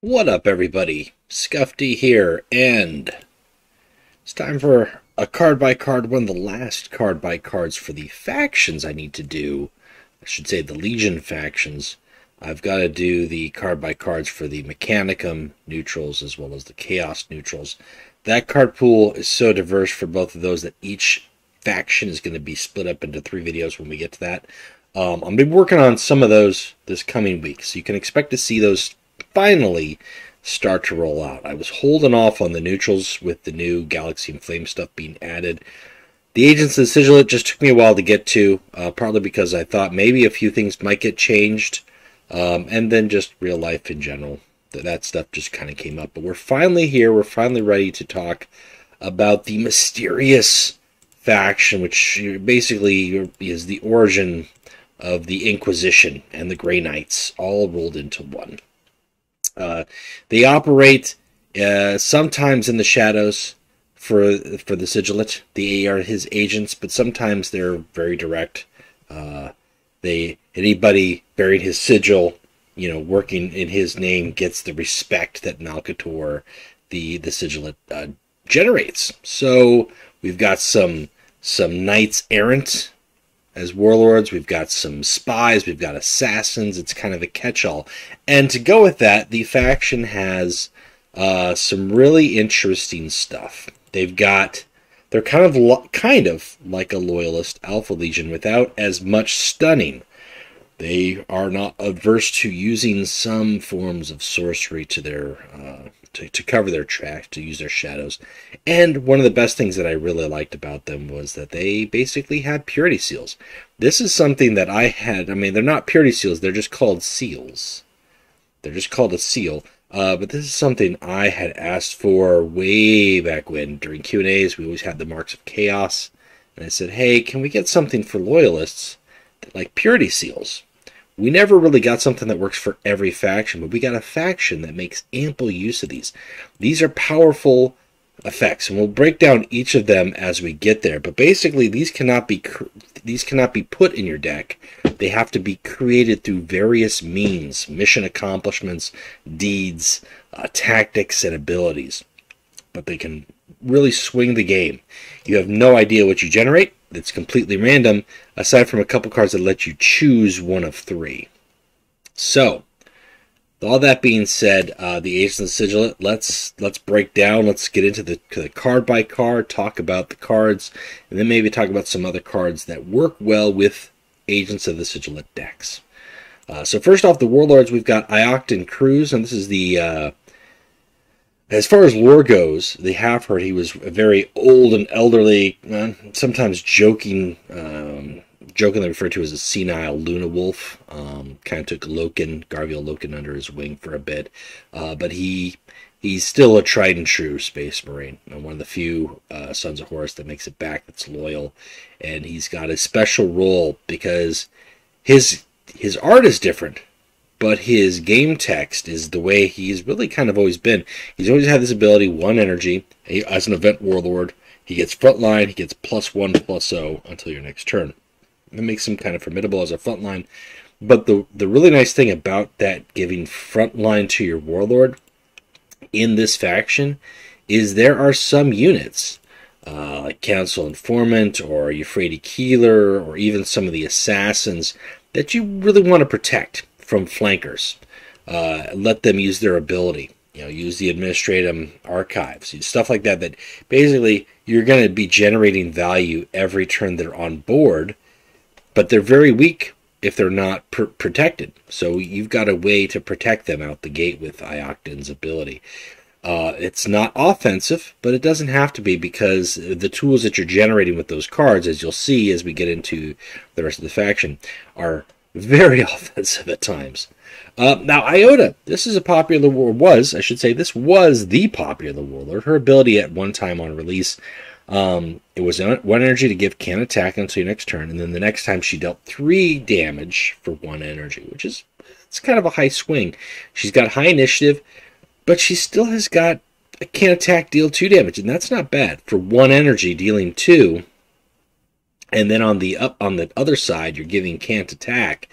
What up, everybody? Scuffy here, and it's time for a card by card, one of the last card by cards for the factions I need to do. I should say the Legion factions. I've got to do the card by cards for the Mechanicum neutrals as well as the Chaos neutrals. That card pool is so diverse for both of those that each faction is going to be split up into 3 videos when we get to that. I'll be working on some of those this coming week, so you can expect to see those finally start to roll out. I was holding off on the neutrals with the new Galaxy and Flame stuff being added. The Agents of the Sigillite just took me a while to get to, partly because I thought maybe a few things might get changed, and then just real life in general. That stuff just kind of came up. But we're finally here. We're finally ready to talk about the mysterious faction, which basically is the origin of the Inquisition and the Grey Knights, all rolled into one. They operate sometimes in the shadows for the Sigillite. They are his agents, but sometimes they're very direct. Anybody bearing his sigil, working in his name, gets the respect that Malcator, the Sigillite, generates. So we've got some knights errant as warlords, we've got some spies, we've got assassins. It's kind of a catch-all. And to go with that, the faction has some really interesting stuff. They're kind of like a loyalist Alpha Legion without as much stunning. They are not averse to using some forms of sorcery to their to cover their tracks, to use their shadows. And one of the best things that I really liked about them was that they basically had purity seals. This is something that I had. I mean, they're not purity seals. They're just called seals. They're just called a seal. But this is something I had asked for way back when. During Q&As, we always had the Marks of Chaos. And I said, hey, can we get something for loyalists that like purity seals? We never really got something that works for every faction, but we got a faction that makes ample use of these. These are powerful effects, and we'll break down each of them as we get there. But basically, these cannot be put in your deck. They have to be created through various means, mission accomplishments, deeds, tactics, and abilities. But they can really swing the game. You have no idea what you generate. It's completely random, aside from a couple cards that let you choose one of 3. So, with all that being said, the Agents of the Sigillite, let's break down, let's get into the card by card, talk about the cards, and then maybe talk about some other cards that work well with Agents of the Sigillite decks. So first off, the Warlords, we've got Ioctan Cruz, and this is the... as far as lore goes, they have heard he was a very old and elderly, sometimes jokingly referred to as a senile Luna Wolf. Kind of took Garviel Loken under his wing for a bit. But he's still a tried and true Space Marine. One of the few Sons of Horus that makes it back that's loyal. And he's got a special role because his art is different. But his game text is the way he's really kind of always been. He's always had this ability, 1 energy. As an event warlord, he gets frontline, he gets +1/+0 until your next turn. That makes him kind of formidable as a frontline. But the really nice thing about that giving frontline to your warlord in this faction is there are some units, like Council Informant or Euphrates Keeler or even some of the assassins that you really want to protect from flankers. Let them use their ability. Use the administrative archives, stuff like that. That basically you're going to be generating value every turn they're on board, but they're very weak if they're not protected. So you've got a way to protect them out the gate with Ioctan's ability. It's not offensive, but it doesn't have to be because the tools that you're generating with those cards, as you'll see as we get into the rest of the faction, are very offensive at times. Now, Iota, this is a popular warlord, this was the popular warlord. Her ability at one time on release, it was 1 energy to give can attack until your next turn, and then the next time she dealt 3 damage for 1 energy, which is, it's kind of a high swing. She's got high initiative, but she still has got a can attack, deal 2 damage, and that's not bad. For 1 energy, dealing 2, and then on the other side, you're giving can't attack.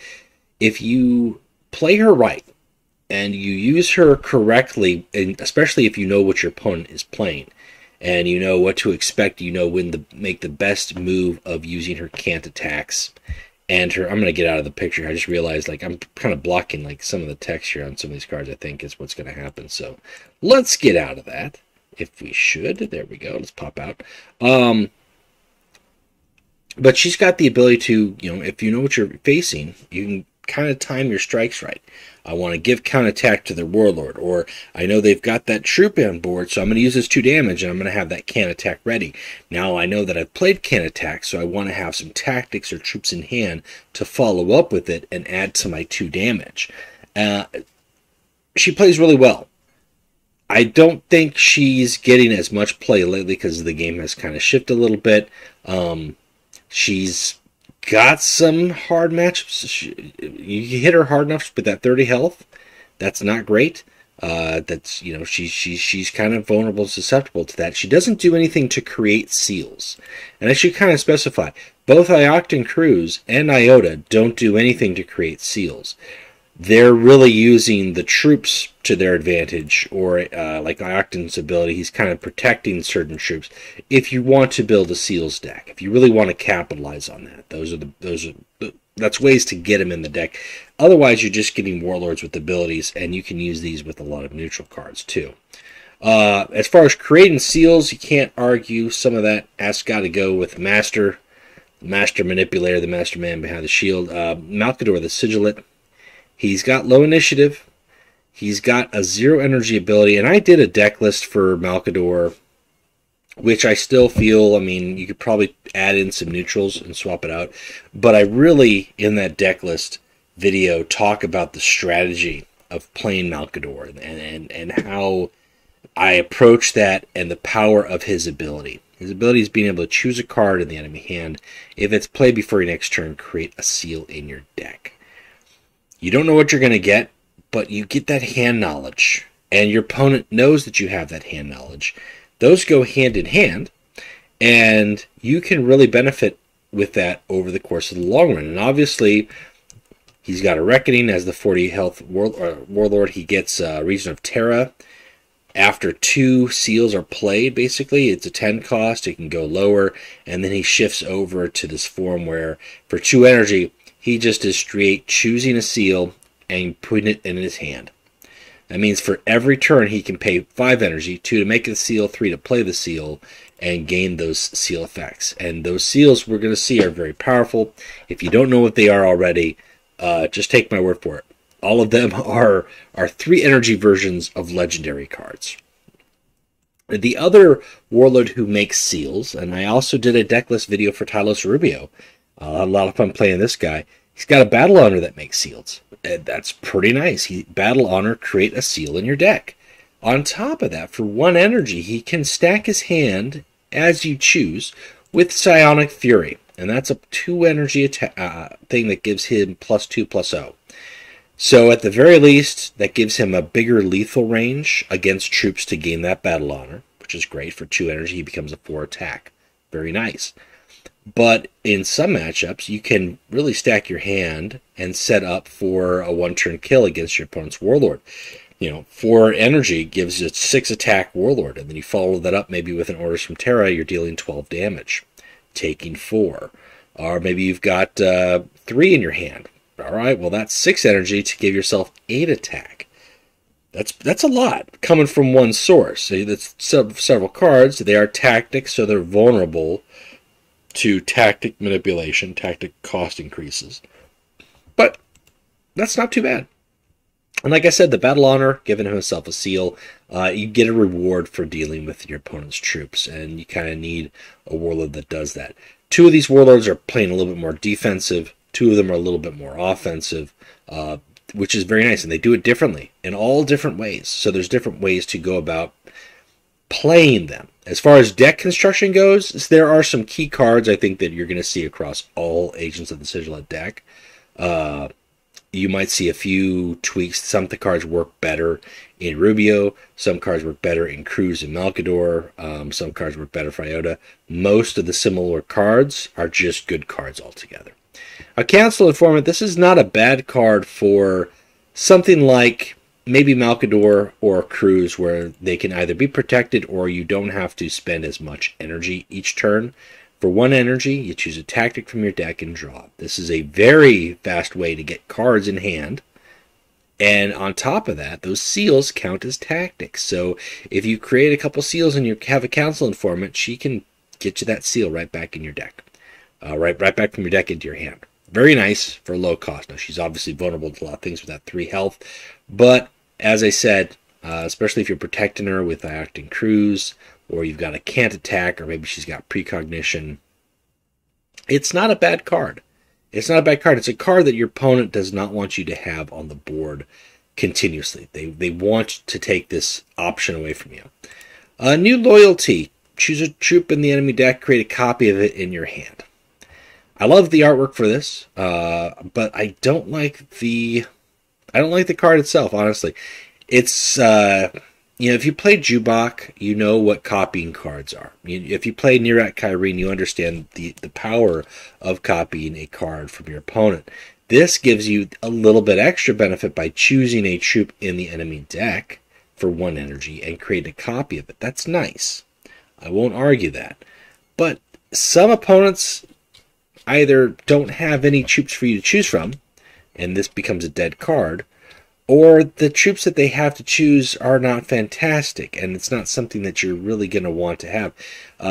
If you play her right, and you use her correctly, and especially if you know what your opponent is playing, and you know what to expect, you know when to make the best move of using her cant attacks. And her, I'm going to get out of the picture. I just realized, like, I'm kind of blocking, like, some of the text here on some of these cards, I think, is what's going to happen. So let's get out of that, if we should. There we go. Let's pop out. But she's got the ability to, you know, if you know what you're facing, you can kind of time your strikes right. I want to give counterattack to their warlord, or I know they've got that troop on board, so I'm going to use this 2 damage, and I'm going to have that can attack ready. Now I know that I've played can attack, so I want to have some tactics or troops in hand to follow up with it and add to my 2 damage. She plays really well. I don't think she's getting as much play lately because the game has kind of shifted a little bit. She's got some hard matchups. You hit her hard enough with that 30 health. That's not great. That's, you know, she's kind of vulnerable and susceptible to that. She doesn't do anything to create seals. And I should kind of specify, both Ioctan Cruz and Iota don't do anything to create seals. They're really using the troops to their advantage, or like Ioctan's ability, he's kind of protecting certain troops. If you want to build a seals deck, if you really want to capitalize on that, that's ways to get them in the deck. Otherwise, you're just getting warlords with abilities, and you can use these with a lot of neutral cards too. As far as creating seals, you can't argue. Some of that has got to go with Master Manipulator, the Master Man behind the shield. Malcador, the Sigillite. He's got low initiative. He's got a 0 energy ability. And I did a deck list for Malcador, which I still feel, I mean, you could probably add in some neutrals and swap it out. But I really, in that deck list video, talk about the strategy of playing Malcador and how I approach that and the power of his ability. His ability is being able to choose a card in the enemy hand. If it's played before your next turn, create a seal in your deck. You don't know what you're going to get, but you get that hand knowledge, and your opponent knows that you have that hand knowledge. Those go hand in hand, and you can really benefit with that over the course of the long run. And obviously, he's got a Reckoning as the 40 health warlord. He gets Region of Terra. After 2 seals are played, basically, it's a 10 cost. It can go lower, and then he shifts over to this form where, for 2 energy, he just is straight choosing a seal and putting it in his hand. That means for every turn he can pay 5 energy, 2 to make the seal, 3 to play the seal, and gain those seal effects. And those seals we're going to see are very powerful. If you don't know what they are already, just take my word for it. All of them are 3 energy versions of legendary cards. The other warlord who makes seals, and I also did a deck list video for Talos Rubio. I had a lot of fun playing this guy. He's got a Battle Honor that makes seals. That's pretty nice. Battle Honor, create a seal in your deck. On top of that, for 1 energy, he can stack his hand as you choose with Psionic Fury. And that's a 2 energy thing that gives him +2/+0. So at the very least, that gives him a bigger lethal range against troops to gain that Battle Honor, which is great. For 2 energy, he becomes a 4 attack. Very nice. But in some matchups, you can really stack your hand and set up for a 1-turn kill against your opponent's warlord. You know, 4 energy gives you 6 attack warlord, and then you follow that up maybe with an Orders from Terra, you're dealing 12 damage, taking 4. Or maybe you've got 3 in your hand. All right, well, that's 6 energy to give yourself 8 attack. That's a lot coming from one source. So that's several cards. They are tactics, so they're vulnerable to tactic manipulation, tactic cost increases. But that's not too bad. And like I said, the Battle Honor, giving himself a seal, you get a reward for dealing with your opponent's troops, and you kind of need a warlord that does that. 2 of these warlords are playing a little bit more defensive. 2 of them are a little bit more offensive, which is very nice. And they do it differently in all different ways. So there's different ways to go about playing them. As far as deck construction goes, there are some key cards I think that you're going to see across all Agents of the Sigillite deck. You might see a few tweaks. Some of the cards work better in Rubio. Some cards work better in Cruz and Malcador. Some cards work better for Iota. Most of the similar cards are just good cards altogether. A Council Informant, this is not a bad card for something like maybe Malkador or Cruz, where they can either be protected or you don't have to spend as much energy each turn. For 1 energy, you choose a tactic from your deck and draw. This is a very fast way to get cards in hand. And on top of that, those seals count as tactics. So if you create a couple seals and you have a council informant, she can get you that seal right back in your deck. Right back from your deck into your hand. Very nice for low cost. Now, she's obviously vulnerable to a lot of things with that 3 health. But, as I said, especially if you're protecting her with acting Cruise, or you've got a can't attack, or maybe she's got precognition, it's not a bad card. It's not a bad card. It's a card that your opponent does not want you to have on the board continuously. They want to take this option away from you. New loyalty. Choose a troop in the enemy deck, create a copy of it in your hand. I love the artwork for this, but I don't like the card itself, honestly. It's if you play Jubok, you know what copying cards are. If you play Nirat Kyrene, you understand the power of copying a card from your opponent. This gives you a little bit extra benefit by choosing a troop in the enemy deck for 1 energy and create a copy of it. That's nice. I won't argue that. But some opponents either don't have any troops for you to choose from, and this becomes a dead card, or the troops that they have to choose are not fantastic, and it's not something that you're really going to want to have.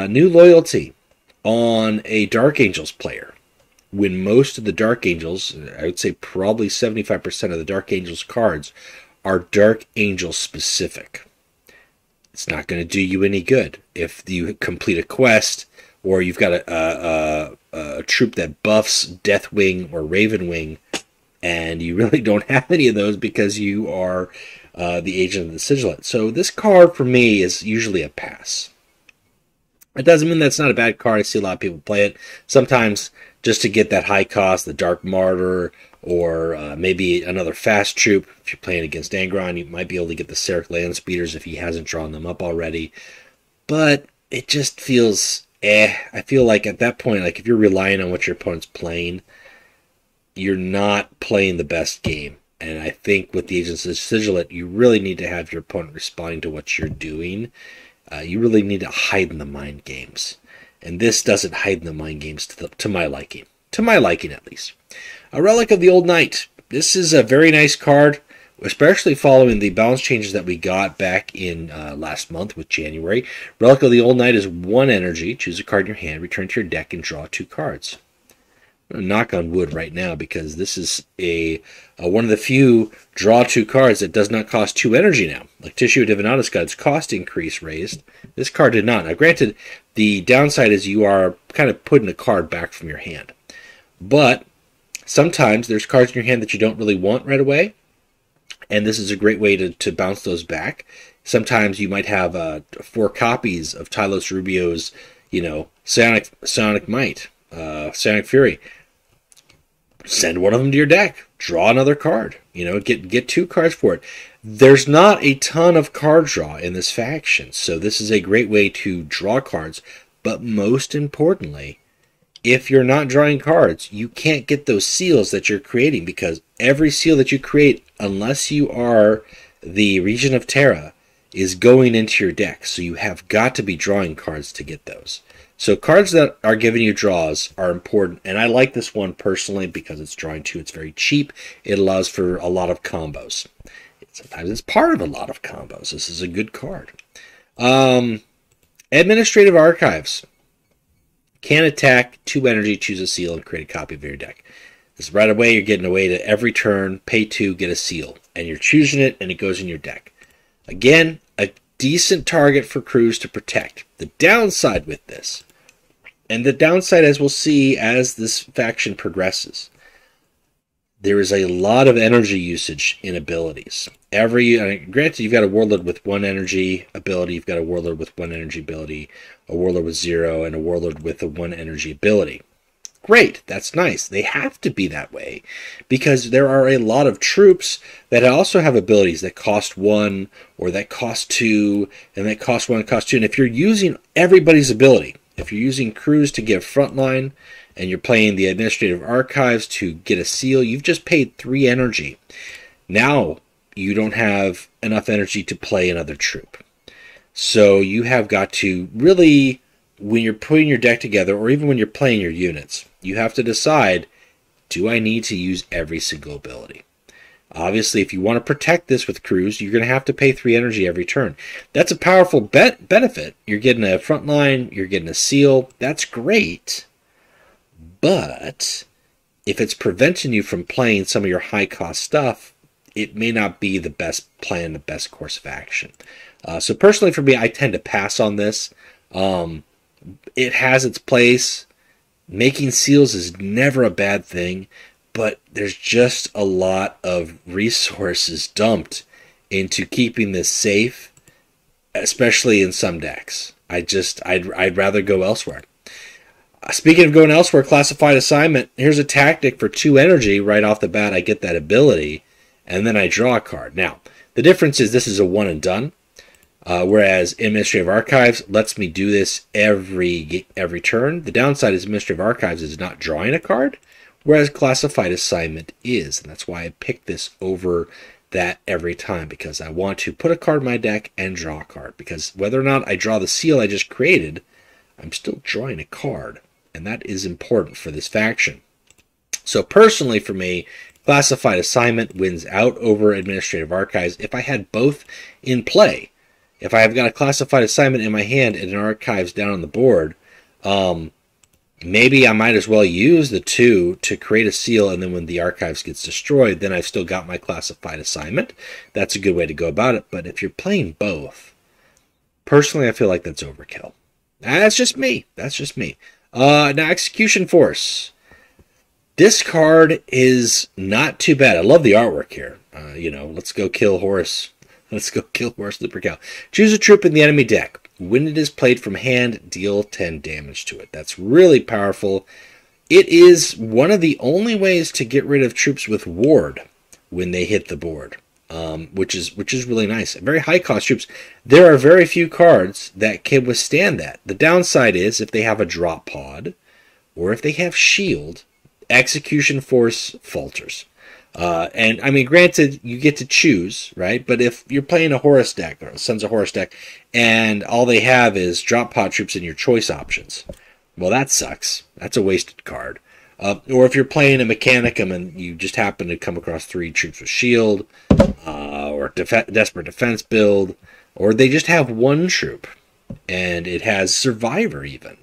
New loyalty on a Dark Angels player. When most of the Dark Angels, I would say probably 75% of the Dark Angels cards, are Dark Angel specific. It's not going to do you any good. If you complete a quest, or you've got a troop that buffs Deathwing or Ravenwing, and you really don't have any of those because you are the agent of the Sigillite. So this card, for me, is usually a pass. It doesn't mean that's not a bad card. I see a lot of people play it. Sometimes just to get that high cost, the Dark Martyr, or maybe another fast troop. If you're playing against Angron, you might be able to get the Seraph Land Speeders if he hasn't drawn them up already. But it just feels I feel like at that point, like if you're relying on what your opponent's playing, you're not playing the best game. And I think with the Agents of Sigillite, you really need to have your opponent responding to what you're doing. You really need to hide in the mind games. And this doesn't hide in the mind games to my liking. To my liking, at least. A Relic of the Old Knight. This is a very nice card, especially following the balance changes that we got back in last month with January. Relic of the Old Knight is 1 energy. Choose a card in your hand, return to your deck, and draw 2 cards. I'm going to knock on wood right now because this is one of the few draw 2 cards that does not cost 2 energy now. Like Tissue Divinata's got its cost increase raised. This card did not. Now, granted, the downside is you are kind of putting a card back from your hand. But sometimes there's cards in your hand that you don't really want right away, and this is a great way to bounce those back. Sometimes you might have 4 copies of Tylos Rubio's, Psionic Might, Psionic Fury. Send one of them to your deck. Draw another card. Get 2 cards for it. There's not a ton of card draw in this faction, so this is a great way to draw cards. But most importantly, if you're not drawing cards, you can't get those seals that you're creating, because every seal that you create, unless you are the Region of Terra, is going into your deck. So you have got to be drawing cards to get those. So cards that are giving you draws are important, and I like this one personally because it's drawing 2. It's very cheap. It allows for a lot of combos. Sometimes it's part of a lot of combos. This is a good card. Administrative Archives. Can attack, 2 energy, choose a seal, and create a copy of your deck. This right away, you're getting away to every turn, pay 2, get a seal. And you're choosing it, and it goes in your deck. Again, a decent target for crews to protect. The downside with this, and the downside as we'll see as this faction progresses, there is a lot of energy usage in abilities. Granted, you've got a Warlord with 1 energy ability, you've got a Warlord with 1 energy ability, a Warlord with 0, and a Warlord with a 1 energy ability. Great, that's nice. They have to be that way because there are a lot of troops that also have abilities that cost 1 or that cost 2 and that cost 1 and cost 2. And if you're using everybody's ability, if you're using crews to give frontline and you're playing the Administrative Archives to get a seal, you've just paid 3 energy. Now you don't have enough energy to play another troop. So you have got to really, when you're putting your deck together, or even when you're playing your units, you have to decide, do I need to use every single ability? Obviously, if you want to protect this with crews, you're going to have to pay 3 energy every turn. That's a powerful benefit. You're getting a front line, you're getting a seal. That's great. But if it's preventing you from playing some of your high-cost stuff, it may not be the best plan, the best course of action. So personally for me, I tend to pass on this. It has its place. Making seals is never a bad thing, but there's just a lot of resources dumped into keeping this safe, especially in some decks. I'd rather go elsewhere. Speaking of going elsewhere, classified assignment, here's a tactic for 2 energy. Right off the bat, I get that ability, and then I draw a card. Now, the difference is this is a one and done. Whereas Administrative Archives lets me do this every turn. The downside is Administrative Archives is not drawing a card, whereas Classified Assignment is. And that's why I picked this over that every time, because I want to put a card in my deck and draw a card. Because whether or not I draw the seal I just created, I'm still drawing a card. And that is important for this faction. So personally for me, Classified Assignment wins out over Administrative Archives if I had both in play. If I've got a classified assignment in my hand and an archives down on the board, maybe I might as well use the 2 to create a seal, and then when the archives gets destroyed, then I've still got my classified assignment. That's a good way to go about it. But if you're playing both, personally, I feel like that's overkill. That's just me. That's just me. Now, Execution Force. This card is not too bad. I love the artwork here. Let's go kill Horus. Let's go kill Horus Lupercal. Choose a troop in the enemy deck. When it is played from hand, deal 10 damage to it. That's really powerful. It is one of the only ways to get rid of troops with ward when they hit the board, which is really nice. Very high cost troops. There are very few cards that can withstand that. The downside is if they have a drop pod or if they have shield, Execution Force falters. And I mean, granted, you get to choose, right? But if you're playing a Horus deck or a Sons of Horus deck, and all they have is drop pod troops in your choice options, well, that sucks. That's a wasted card. Or if you're playing a Mechanicum and you just happen to come across 3 troops with shield, or desperate defense build, or they just have 1 troop and it has survivor even.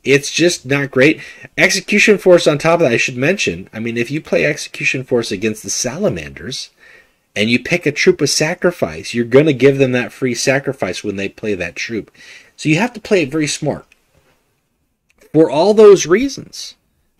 It's just not great. Execution Force on top of that, I should mention, I mean, if you play Execution Force against the Salamanders and you pick a troop with sacrifice, you're going to give them that free sacrifice when they play that troop. So you have to play it very smart. For all those reasons,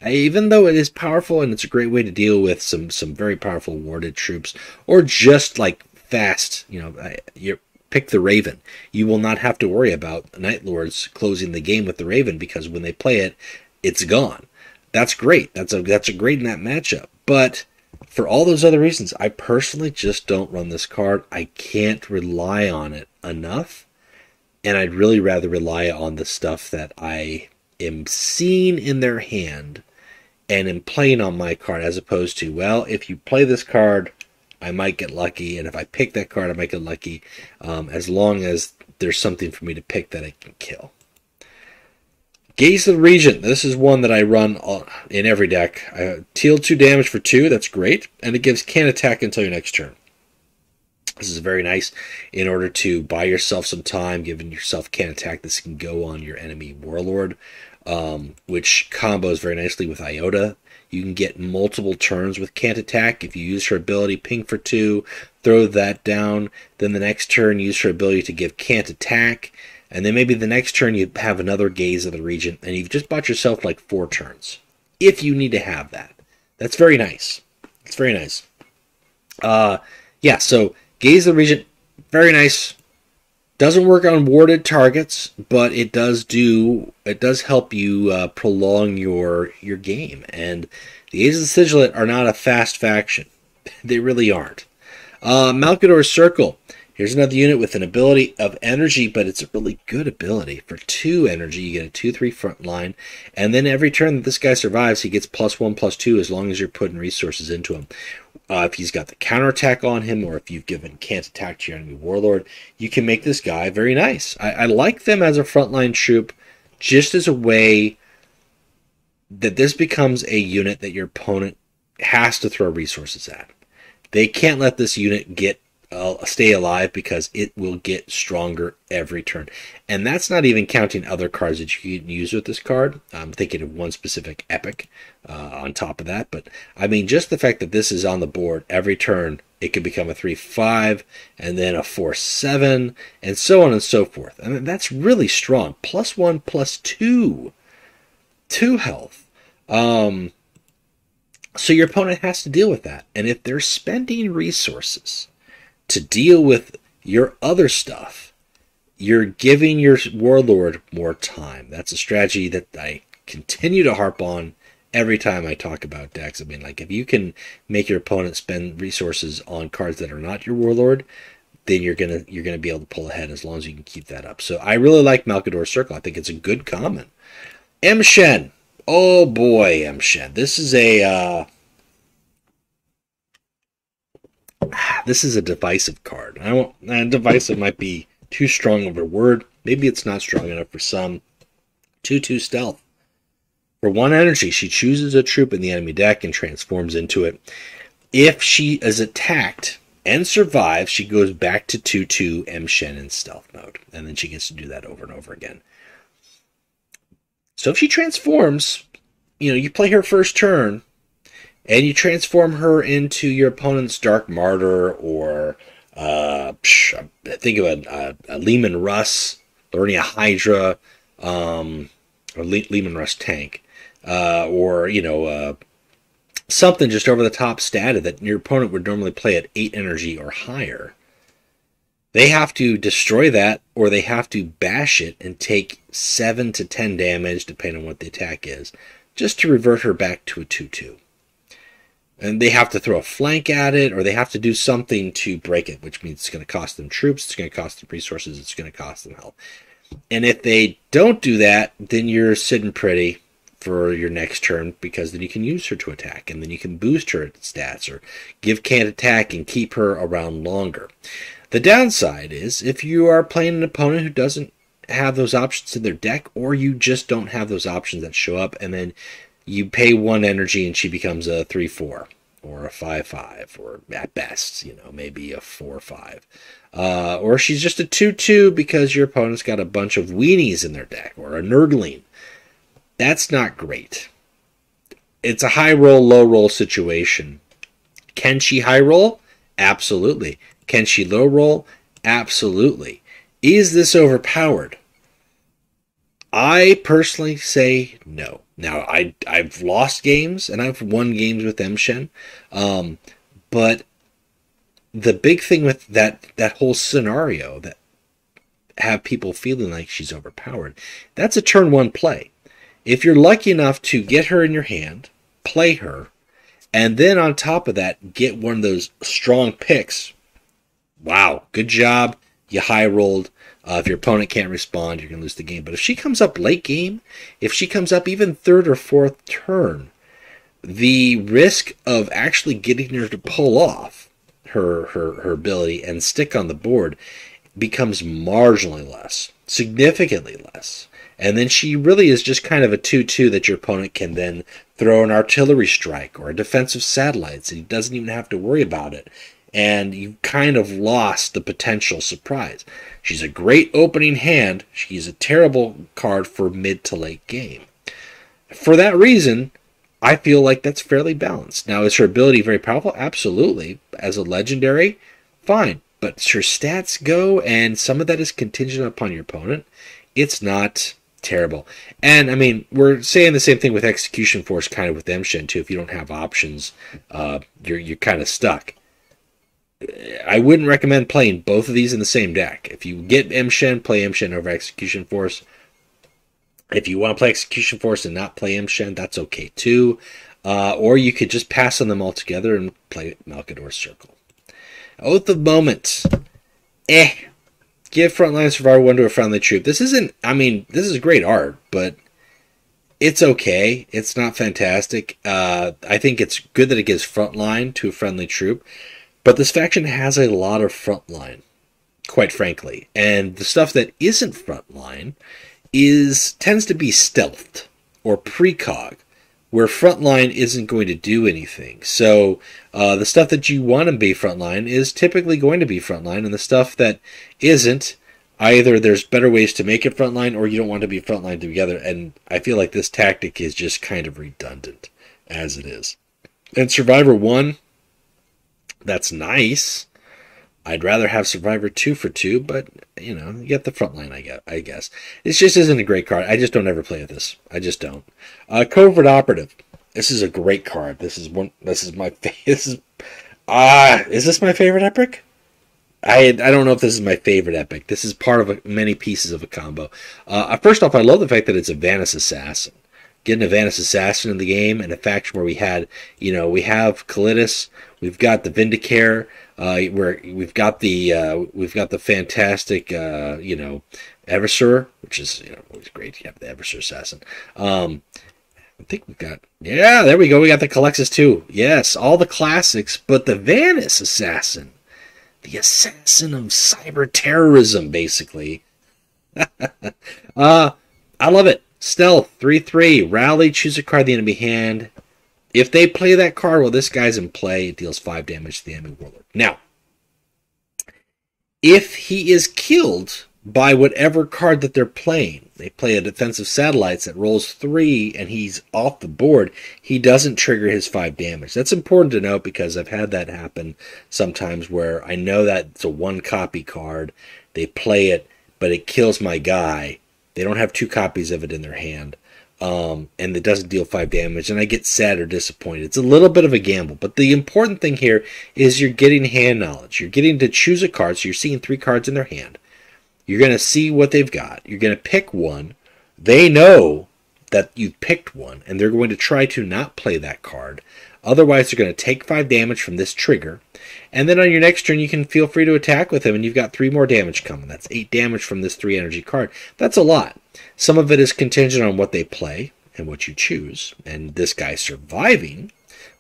even though it is powerful and it's a great way to deal with some very powerful warded troops, or just like fast, you pick the Raven. You will not have to worry about Night Lords closing the game with the Raven, because when they play it, it's gone. That's great. That's a great in that matchup. But for all those other reasons, I personally just don't run this card. I can't rely on it enough, and I'd really rather rely on the stuff that I am seeing in their hand and am playing on my card, as opposed to, well, if you play this card, I might get lucky, and if I pick that card, I might get lucky, as long as there's something for me to pick that I can kill. Gaze of the Regent. This is one that I run in every deck. Deal 2 damage for 2. That's great, and it gives can't attack until your next turn. This is very nice in order to buy yourself some time, giving yourself can't attack. This can go on your enemy Warlord, which combos very nicely with Iota. You can get multiple turns with can't attack. If you use her ability, ping for 2, throw that down. Then the next turn, use her ability to give can't attack. And then maybe the next turn you have another Gaze of the Regent. And you've just bought yourself like 4 turns. If you need to have that. That's very nice. It's very nice. Yeah, so Gaze of the Regent, very nice. Doesn't work on warded targets, but it does help you prolong your game. And the Gaze of the Sigillite are not a fast faction. They really aren't. Malkador's Circle. Here's another unit with an ability of energy, but it's a really good ability. For 2 energy, you get a 2/3 front line, and then every turn that this guy survives, he gets +1/+2 as long as you're putting resources into him. If he's got the counterattack on him, or if you've given can't attack to your enemy warlord, you can make this guy very nice. I like them as a frontline troop, just as a way that this becomes a unit that your opponent has to throw resources at. They can't let this unit get stay alive, because it will get stronger every turn. And that's not even counting other cards that you can use with this card. I'm thinking of one specific epic on top of that. But I mean, just the fact that this is on the board every turn, it could become a 3/5 and then a 4/7 and so on and so forth. I mean, that's really strong. +1, +2. 2 health. So your opponent has to deal with that. And if they're spending resources to deal with your other stuff, you're giving your warlord more time. That's a strategy that I continue to harp on every time I talk about decks. I mean, like, if you can make your opponent spend resources on cards that are not your warlord, then you're gonna be able to pull ahead, as long as you can keep that up. So I really like Malkador's Circle. I think it's a good common. M-Shen. Oh boy, M-Shen. This is a divisive card. Divisive might be too strong of a word. Maybe it's not strong enough for some. 2/2 stealth. For 1 energy, she chooses a troop in the enemy deck and transforms into it. If she is attacked and survives, she goes back to 2/2 M-Shen in stealth mode. And then she gets to do that over and over again. So if she transforms, you play her first turn, and you transform her into your opponent's Dark Martyr, or think of a Lehman Russ, Lernia Hydra, or Lehman Russ tank, or something just over the top stated that your opponent would normally play at 8 energy or higher. They have to destroy that, or they have to bash it and take 7 to 10 damage, depending on what the attack is, just to revert her back to a 2/2. And they have to throw a flank at it, or they have to do something to break it, which means it's going to cost them troops, it's going to cost them resources, it's going to cost them health. And if they don't do that, then you're sitting pretty for your next turn, because then you can use her to attack, and then you can boost her stats, or give can't attack and keep her around longer. The downside is, if you are playing an opponent who doesn't have those options in their deck, or you just don't have those options that show up, and then you pay 1 energy and she becomes a 3/4 or a 5/5, or at best, maybe a 4/5. Or she's just a 2/2 because your opponent's got a bunch of weenies in their deck, or a nerdling. That's not great. It's a high roll, low roll situation. Can she high roll? Absolutely. Can she low roll? Absolutely. Is this overpowered? I personally say no. Now, I've lost games, and I've won games with M-Shen, but the big thing with that whole scenario, that have people feeling like she's overpowered, that's a turn 1 play. If you're lucky enough to get her in your hand, play her, and then on top of that, get one of those strong picks, wow, good job, you high rolled. If your opponent can't respond, you're going to lose the game. But if she comes up late game, if she comes up even 3rd or 4th turn, the risk of actually getting her to pull off her ability and stick on the board becomes marginally less, significantly less. And then she really is just kind of a 2/2 that your opponent can then throw an artillery strike or a defensive satellites, and he doesn't even have to worry about it. And you kind of lost the potential surprise. She's a great opening hand. She's a terrible card for mid to late game. For that reason, I feel like that's fairly balanced. Now, is her ability very powerful? Absolutely. As a legendary, fine. But her stats go, and some of that is contingent upon your opponent. It's not terrible. And, I mean, we're saying the same thing with Execution Force, kind of with M-Shen, too. If you don't have options, you're kind of stuck. I wouldn't recommend playing both of these in the same deck. If you get M-Shen, play M-Shen over Execution Force. If you want to play Execution Force and not play M-Shen, that's okay too. Or you could just pass on them altogether and play Malkador's Circle. Oath of Moment. Give Frontline Survivor 1 to a friendly troop. This isn't, I mean, this is great art, but It's okay. It's not fantastic. I think it's good that it gives frontline to a friendly troop, but this faction has a lot of frontline, quite frankly. And the stuff that isn't frontline tends to be stealthed or precog, where frontline isn't going to do anything. So the stuff that you want to be frontline is typically going to be frontline, and the stuff that isn't, either there's better ways to make it frontline or you don't want to be frontline together. And I feel like this tactic is just kind of redundant as it is. And Survivor 1, that's nice. I'd rather have Survivor 2 for 2, but, you know, you get the frontline, I guess. It just isn't a great card. I just don't ever play with this. I just don't. Covert Operative. This is a great card. This is my is this my favorite epic? I don't know if this is my favorite epic. This is part of many pieces of a combo. First off, I love the fact that it's a Vanus Assassin. Getting a Vanus Assassin in the game, and a faction where we have Kalitas, we've got the Vindicare, where we've got the fantastic Eversur, which is always great to have the Eversur Assassin. I think there we go. We got the Calexis too. Yes, all the classics, but the Vanus Assassin, the assassin of cyber terrorism, basically. I love it. Stealth, 3/3, rally, choose a card in the enemy hand. If they play that card while this guy's in play, it deals 5 damage to the enemy warlord. Now, if he is killed by whatever card that they're playing, they play a defensive satellites that rolls 3 and he's off the board, he doesn't trigger his 5 damage. That's important to note because I've had that happen sometimes where I know that it's a 1 copy card, they play it, but it kills my guy. They don't have 2 copies of it in their hand, and it doesn't deal 5 damage, and I get sad or disappointed. It's a little bit of a gamble, but the important thing here is you're getting hand knowledge. You're getting to choose a card, so you're seeing 3 cards in their hand. You're going to see what they've got. You're going to pick one. They know that you picked one, and they're going to try to not play that card. Otherwise, they're going to take 5 damage from this trigger. And then on your next turn, you can feel free to attack with him, and you've got 3 more damage coming. That's 8 damage from this 3 energy card. That's a lot. Some of it is contingent on what they play and what you choose, and this guy surviving.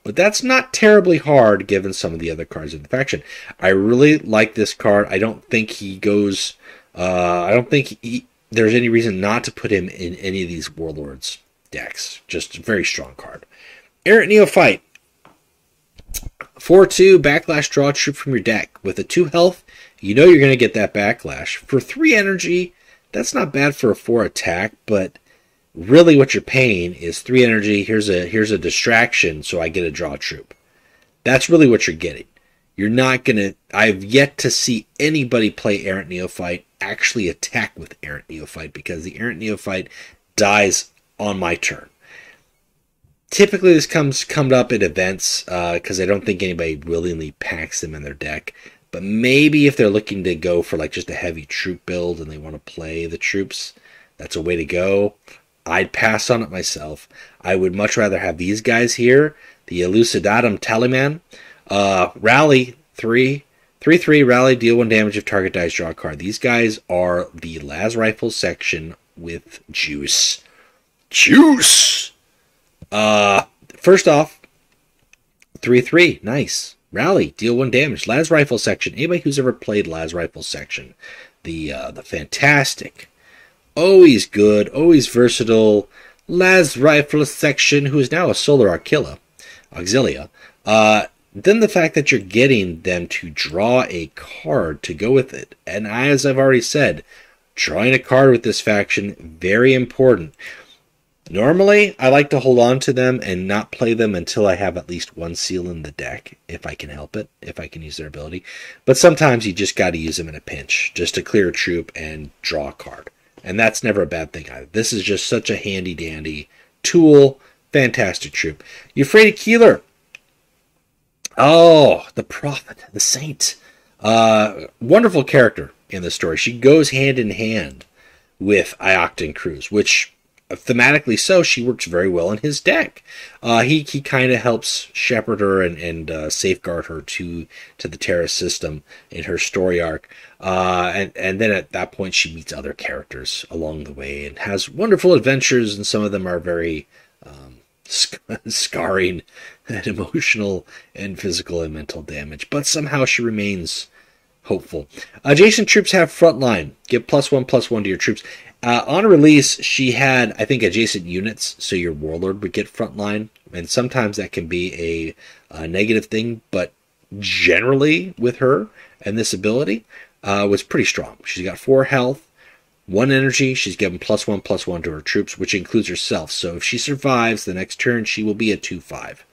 But that's not terribly hard given some of the other cards in the faction. I really like this card. I don't think he goes... there's any reason not to put him in any of these Warlords decks. Just a very strong card. Errant Neophyte. 4/2, backlash, draw a troop from your deck. With a 2 health, you know you're going to get that backlash. For 3 energy, that's not bad for a 4 attack, but really what you're paying is 3 energy, here's a distraction, so I get a draw troop. That's really what you're getting. You're not going to... I've yet to see anybody play Errant Neophyte actually attack with Errant Neophyte, because the Errant Neophyte dies on my turn. Typically, this comes up at events because I don't think anybody willingly packs them in their deck. But maybe if they're looking to go for like just a heavy troop build and they want to play the troops, that's a way to go. I'd pass on it myself. I would much rather have these guys here. The Elucidatum Taliman. Rally, 3/3, rally, deal 1 damage if target dies, draw a card. These guys are the Las Rifles section with juice. Juice! First off, 3/3, nice. Rally, deal 1 damage. Las Rifle section. Anybody who's ever played Las Rifle section, the fantastic, always good, always versatile Las Rifle section, who is now a Solar Auxilia. Then the fact that you're getting them to draw a card to go with it, and as I've already said, drawing a card with this faction, very important. Normally, I like to hold on to them and not play them until I have at least 1 seal in the deck, if I can help it, if I can use their ability. But sometimes you just got to use them in a pinch, just to clear a troop and draw a card. And that's never a bad thing either. This is just such a handy-dandy tool, fantastic troop. Euphrates Keeler. Oh, the prophet, the saint. Wonderful character in the story. She goes hand in hand with Ioctan Cruz, which... thematically so, she works very well in his deck. He kind of helps shepherd her and safeguard her to the Terra system in her story arc. And then at that point, she meets other characters along the way and has wonderful adventures, and some of them are very scarring and emotional and physical and mental damage. But somehow she remains hopeful. Adjacent troops have frontline. Give +1/+1 to your troops. On release, she had, I think, adjacent units, so your warlord would get frontline, and sometimes that can be a negative thing, but generally with her and this ability was pretty strong. She's got 4 health, 1 energy. She's given +1/+1 to her troops, which includes herself. So if she survives the next turn, she will be a 2/5,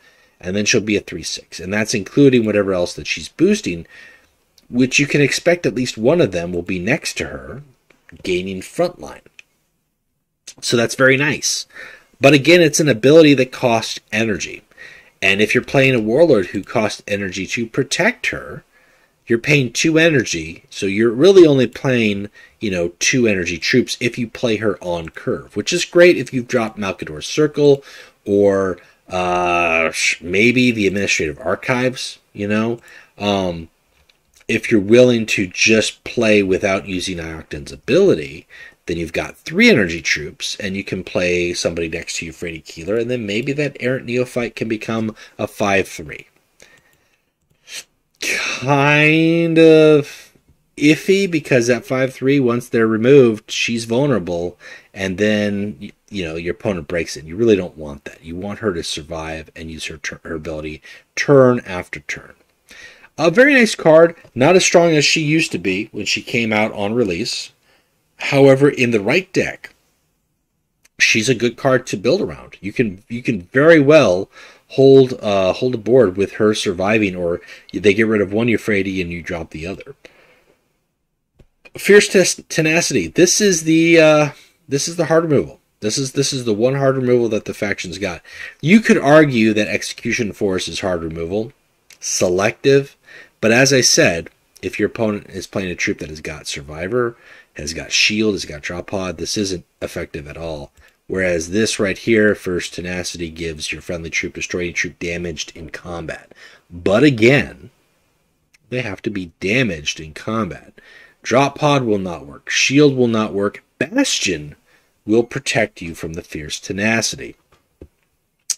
and then she'll be a 3/6, and that's including whatever else that she's boosting, which you can expect at least one of them will be next to her, gaining frontline. So that's very nice. But again, it's an ability that costs energy. And if you're playing a warlord who costs energy to protect her, you're paying 2 energy. So you're really only playing, 2 energy troops if you play her on curve, which is great if you've dropped Malkador's Circle or maybe the Administrative Archives, If you're willing to just play without using Ioctan's ability, then you've got 3 energy troops, and you can play somebody next to you for any Keeler, and then maybe that Errant Neophyte can become a 5/3. Kind of iffy, because that 5/3, once they're removed, she's vulnerable, and then your opponent breaks it. You really don't want that. You want her to survive and use her ability turn after turn. A very nice card, not as strong as she used to be when she came out on release. However, in the right deck, she's a good card to build around. You can very well hold a board with her surviving, or they get rid of one Euphrates and you drop the other. Fierce Tenacity. This is the hard removal. This is the one hard removal that the factions got. You could argue that Execution Force is hard removal, selective. But as I said, if your opponent is playing a troop that has got Survivor, has got Shield, has got Drop Pod, this isn't effective at all. Whereas this right here, Fierce Tenacity, gives your friendly troop, destroy any troop damaged in combat. But again, they have to be damaged in combat. Drop Pod will not work. Shield will not work. Bastion will protect you from the Fierce Tenacity.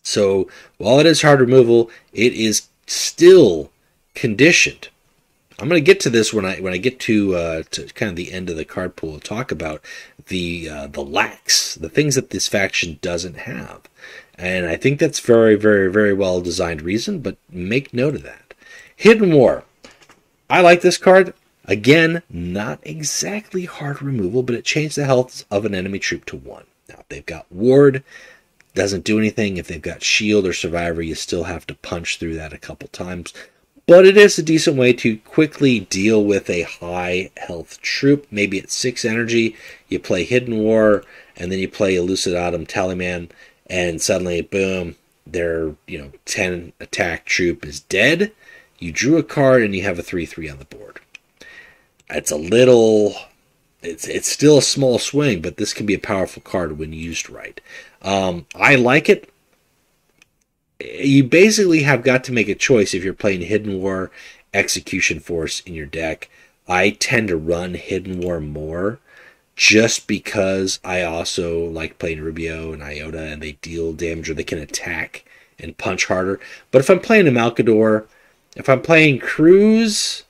So while it is hard removal, it is still conditioned. I'm going to get to this when I get to kind of the end of the card pool and talk about the lacks, the things that this faction doesn't have. And I think that's very, very, very well designed reason, but make note of that. Hidden War. I like this card. Again, not exactly hard removal, but it changed the health of an enemy troop to 1. Now, if they've got Ward, doesn't do anything. If they've got Shield or Survivor, you still have to punch through that a couple times. But it is a decent way to quickly deal with a high health troop. Maybe at 6 energy, you play Hidden War, and then you play Elucidatum Tallyman, and suddenly, boom, their 10 attack troop is dead. You drew a card, and you have a 3/3 on the board. It's still a small swing, but this can be a powerful card when used right. I like it. You basically have got to make a choice if you're playing Hidden War, Execution Force in your deck. I tend to run Hidden War more just because I also like playing Rubio and Iota, and they deal damage, or they can attack and punch harder. But if I'm playing a Malkador, if I'm playing Cruz,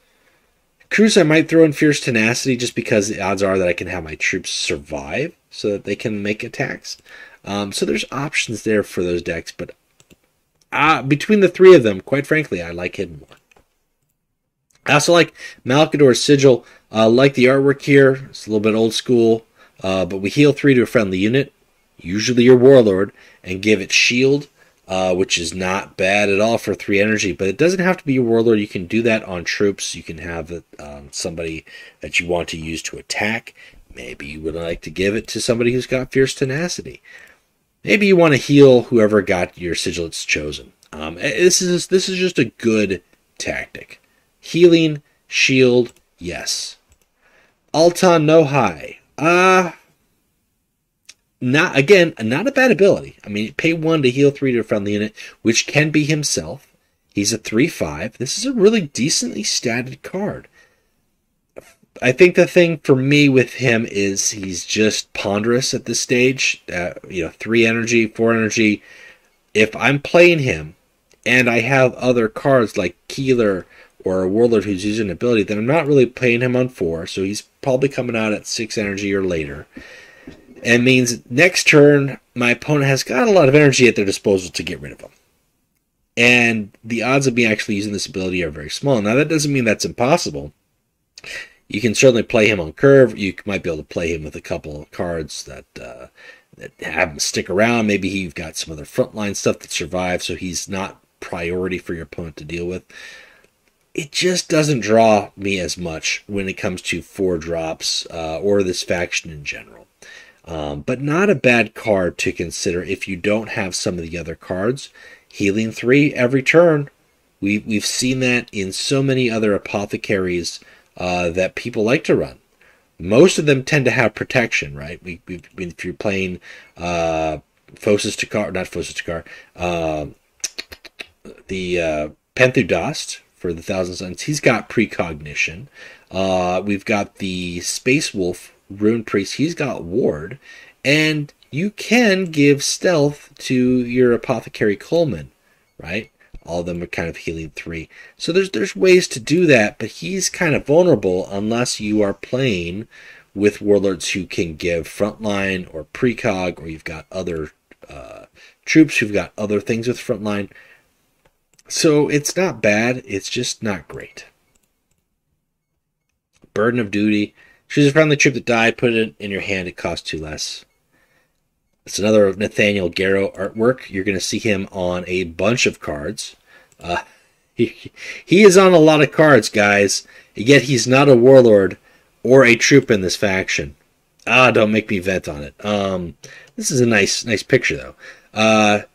I might throw in Fierce Tenacity just because the odds are that I can have my troops survive so that they can make attacks. So there's options there for those decks, but between the 3 of them, quite frankly, I like Hidden War. I also like Malkador's Sigil. Like the artwork here. It's a little bit old school, but we heal 3 to a friendly unit, usually your Warlord, and give it Shield, which is not bad at all for 3 energy, but it doesn't have to be your Warlord. You can do that on troops. You can have somebody that you want to use to attack. Maybe you would like to give it to somebody who's got Fierce Tenacity. Maybe you want to heal whoever got your Sigillates chosen. This is just a good tactic. Healing, shield, yes. Altan no high. Not again, not a bad ability. I mean, pay 1 to heal 3 to a friendly unit, which can be himself. He's a 3/5. This is a really decently statted card. I think the thing for me with him is he's just ponderous at this stage. 3 energy, 4 energy. If I'm playing him and I have other cards like Keeler or a Warlord who's using an ability, then I'm not really playing him on 4, so he's probably coming out at 6 energy or later. And means next turn, my opponent has got a lot of energy at their disposal to get rid of him. And the odds of me actually using this ability are very small. Now, that doesn't mean that's impossible. You can certainly play him on curve. You might be able to play him with a couple of cards that have him stick around. Maybe you've got some other frontline stuff that survives, so he's not priority for your opponent to deal with. It just doesn't draw me as much when it comes to 4 drops or this faction in general. But not a bad card to consider if you don't have some of the other cards. Healing 3 every turn. We've seen that in so many other apothecaries that people like to run. Most of them tend to have protection, right? If you're playing Phosis Takar, not Phosis Takar, the Penthudast for the Thousand Suns, he's got precognition. We've got the Space Wolf Rune Priest, he's got ward, and you can give stealth to your Apothecary Coleman, right? All of them are kind of healing 3. So there's ways to do that, but he's kind of vulnerable unless you are playing with Warlords who can give frontline or precog, or you've got other troops who've got other things with frontline. So it's not bad, it's just not great. Burden of Duty. Choose a friendly troop that died, put it in your hand, it costs 2 less. It's another Nathaniel Garrow artwork. You're going to see him on a bunch of cards. He is on a lot of cards, guys, yet he's not a Warlord or a troop in this faction. Don't make me vent on it. This is a nice picture, though.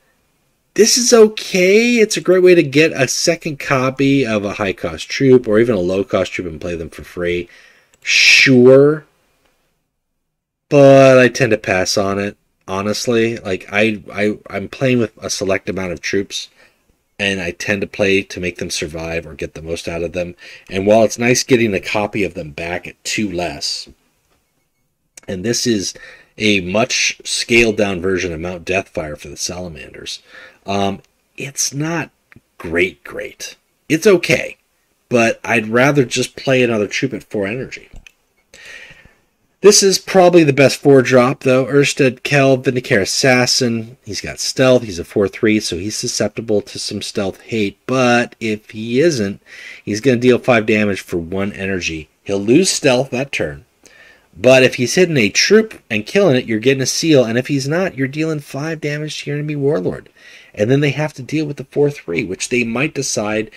This is okay. It's a great way to get a second copy of a high-cost troop or even a low-cost troop and play them for free. Sure, but I tend to pass on it. Honestly, like I'm playing with a select amount of troops, and I tend to play to make them survive or get the most out of them. And while it's nice getting a copy of them back at 2 less, and this is a much scaled down version of Mount Deathfire for the Salamanders, it's not great. It's okay, but I'd rather just play another troop at 4 energy. This is probably the best 4-drop, though. Ursted Kel, Vindicare Assassin. He's got stealth. He's a 4/3, so he's susceptible to some stealth hate. But if he isn't, he's going to deal 5 damage for 1 energy. He'll lose stealth that turn. But if he's hitting a troop and killing it, you're getting a seal. And if he's not, you're dealing 5 damage to your enemy Warlord. And then they have to deal with the 4/3, which they might decide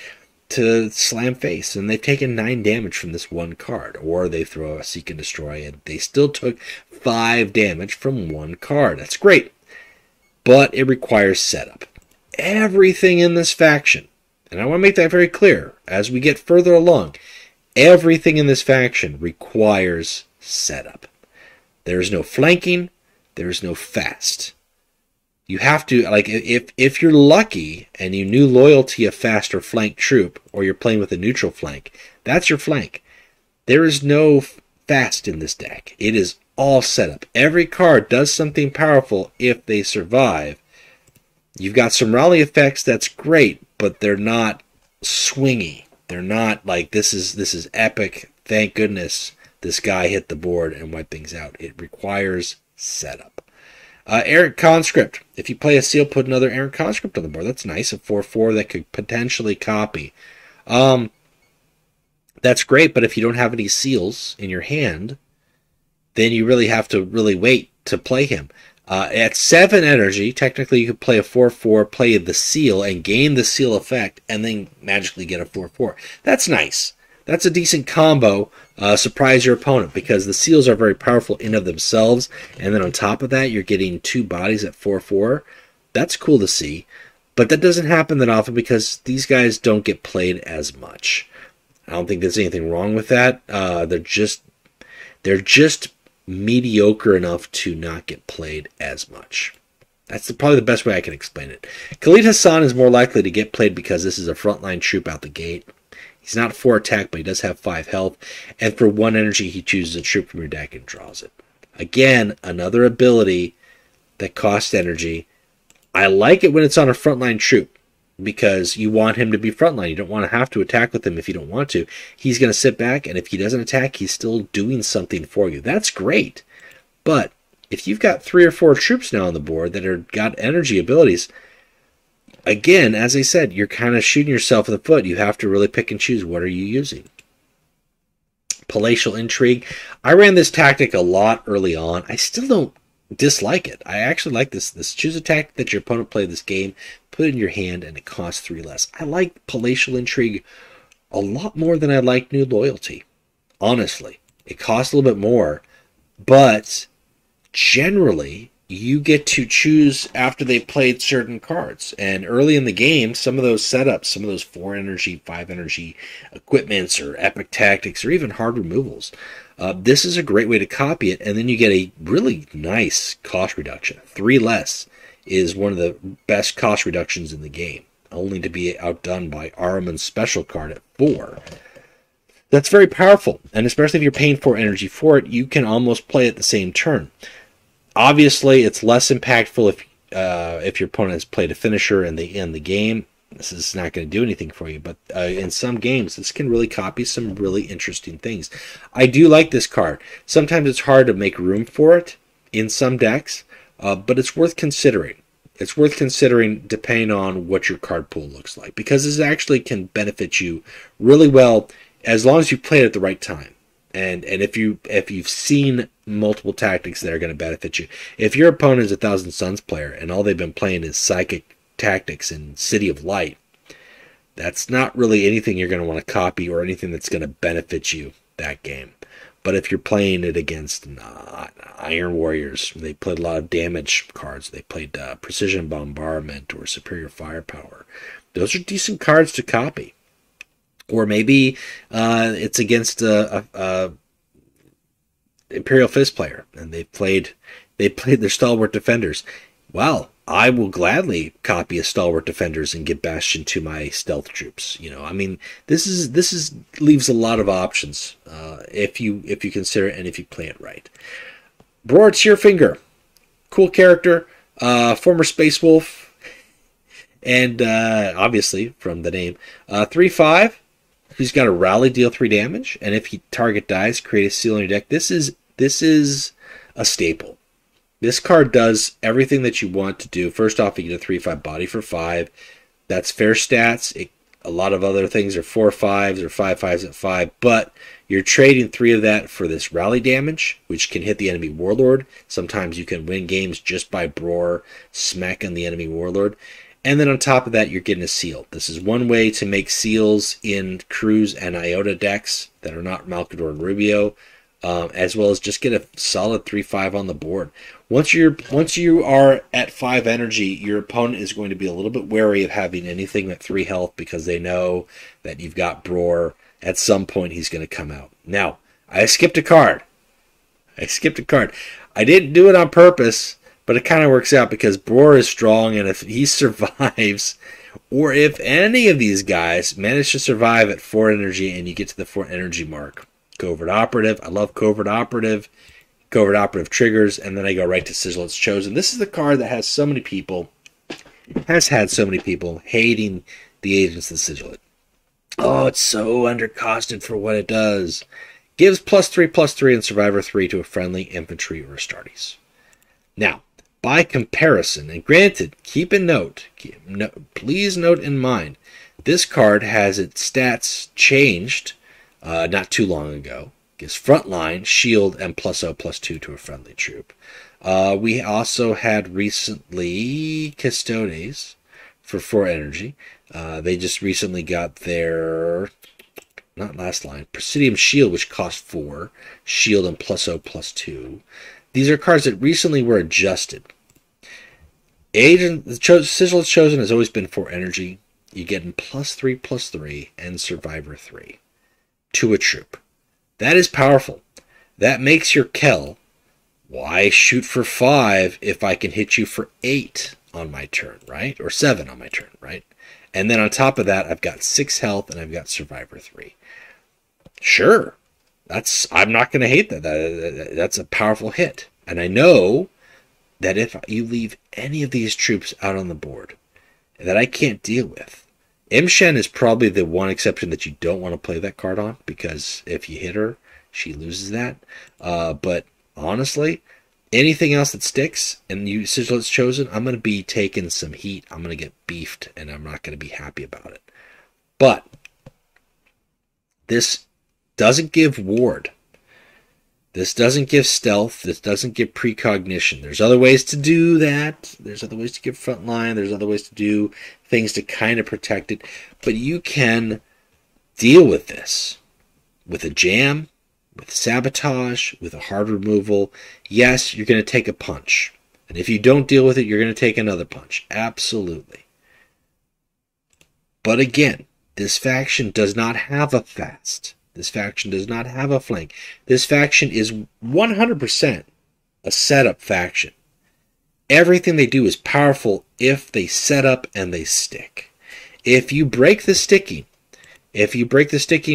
to slam face, and they've taken 9 damage from this one card, or they throw a Seek and Destroy, and they still took 5 damage from 1 card. That's great, but it requires setup. Everything in this faction, and I want to make that very clear, as we get further along, everything in this faction requires setup. There is no flanking, there is no fast. You have to, like, if you're lucky and you knew loyalty a fast or flank troop, or you're playing with a neutral flank, that's your flank. There is no fast in this deck. It is all setup. Every card does something powerful if they survive. You've got some rally effects, that's great, but they're not swingy. They're not like, this is epic, thank goodness this guy hit the board and wiped things out. It requires setup. Errant Conscript. If you play a seal, put another Errant Conscript on the board. That's nice. A 4/4 that could potentially copy. That's great, but if you don't have any seals in your hand, then you really have to wait to play him. At 7 energy, technically you could play a 4/4, play the seal, and gain the seal effect, and then magically get a 4/4. That's nice. That's a decent combo. Surprise your opponent, because the seals are very powerful in of themselves, and then on top of that, you're getting 2 bodies at 4/4. That's cool to see, but that doesn't happen that often because these guys don't get played as much. I don't think there's anything wrong with that. They're just mediocre enough to not get played as much. That's probably the best way I can explain it. Khalid Hassan is more likely to get played because this is a frontline troop out the gate. He's not 4 attack, but he does have 5 health. And for 1 energy, he chooses a troop from your deck and draws it. Again, another ability that costs energy. I like it when it's on a frontline troop because you want him to be frontline. You don't want to have to attack with him if you don't want to. He's going to sit back, and if he doesn't attack, he's still doing something for you. That's great. But if you've got 3 or 4 troops now on the board that are got energy abilities, again, as I said, you're kind of shooting yourself in the foot. You have to really pick and choose what are you using. Palatial Intrigue. I ran this tactic a lot early on. I still don't dislike it. I actually like this. Choose a tactic that your opponent played this game, put it in your hand, and it costs 3 less. I like Palatial Intrigue a lot more than I like New Loyalty. Honestly, it costs a little bit more, but generally you get to choose after they played certain cards. And early in the game, some of those setups, some of those 4 energy, 5 energy equipments or epic tactics or even hard removals, this is a great way to copy it, and then you get a really nice cost reduction. 3 less is one of the best cost reductions in the game, only to be outdone by Ahriman's special card at 4. That's very powerful, and especially if you're paying 4 energy for it, you can almost play it the same turn. Obviously, it's less impactful if your opponent has played a finisher in the game. This is not going to do anything for you, but in some games, this can really copy some really interesting things. I do like this card. Sometimes it's hard to make room for it in some decks, but it's worth considering. It's worth considering depending on what your card pool looks like, because this actually can benefit you really well as long as you play it at the right time. And if you've seen multiple tactics that are going to benefit you. If your opponent is a Thousand Suns player and all they've been playing is Psychic Tactics and City of Light, that's not really anything you're going to want to copy or anything that's going to benefit you that game. But if you're playing it against Iron Warriors, they played a lot of damage cards. They played Precision Bombardment or Superior Firepower. Those are decent cards to copy. Or maybe it's against a Imperial Fist player, and they played their Stalwart Defenders. Well, I will gladly copy a Stalwart Defenders and give Bastion to my stealth troops. I mean, this leaves a lot of options if you consider it and if you play it right. Bror Tearfinger, cool character, former Space Wolf, and obviously from the name, 3/5. He's got a rally, deal 3 damage, and if he target dies, create a seal on your deck. This is a staple. This card does everything that you want to do. First off, you get a 3/5 body for 5. That's fair stats. A lot of other things are 4/5s or 5/5s at 5, but you're trading 3 of that for this rally damage, which can hit the enemy warlord. Sometimes you can win games just by Bror smacking the enemy warlord. And then on top of that, you're getting a seal. This is one way to make seals in Cruz and Iota decks that are not Malcador and Rubio, as well as just get a solid 3/5 on the board. Once you are at 5 energy, your opponent is going to be a little bit wary of having anything at 3 health because they know that you've got Bror. At some point, he's going to come out. Now, I skipped a card. I didn't do it on purpose, but it kind of works out because Bror is strong, and if he survives, or if any of these guys manage to survive at 4 energy and you get to the 4 energy mark, Covert Operative. I love Covert Operative. Covert Operative triggers, and then I go right to Sigillite's Chosen. This is the card that has had so many people hating the Agents of Sigillite. Oh, it's so undercosted for what it does. Gives +3/+3 and Survivor 3 to a friendly, infantry, or Astartes. Now, by comparison, and granted, please note in mind, this card has its stats changed not too long ago. Gives frontline, shield, and +0/+2 to a friendly troop. We also had recently Custodes for 4 energy. They just recently got their, not last line, Presidium Shield, which cost 4, shield, and +0/+2. These are cards that recently were adjusted. Sigillite's Chosen has always been 4 energy. You're getting +3/+3 and Survivor 3 to a troop. That is powerful. That makes your Kell Why shoot for 5 if I can hit you for 8 on my turn, right? Or 7 on my turn, right? And then on top of that, I've got 6 health and I've got Survivor 3. Sure, I'm not going to hate that. That's a powerful hit. And I know that if you leave any of these troops out on the board that I can't deal with, Imshen is probably the one exception that you don't want to play that card on, because if you hit her, she loses that. But honestly, anything else that sticks and you Sigillite's chosen, I'm going to be taking some heat. I'm going to get beefed, and I'm not going to be happy about it. But this doesn't give ward. This doesn't give stealth. This doesn't give precognition. There's other ways to do that. There's other ways to give frontline. There's other ways to do things to kind of protect it. But you can deal with this with a jam, with sabotage, with a hard removal. Yes, you're going to take a punch. And if you don't deal with it, you're going to take another punch. Absolutely. But again, this faction does not have a fast. This faction does not have a flank. This faction is 100% a setup faction. Everything they do is powerful if they set up and they stick. If you break the sticking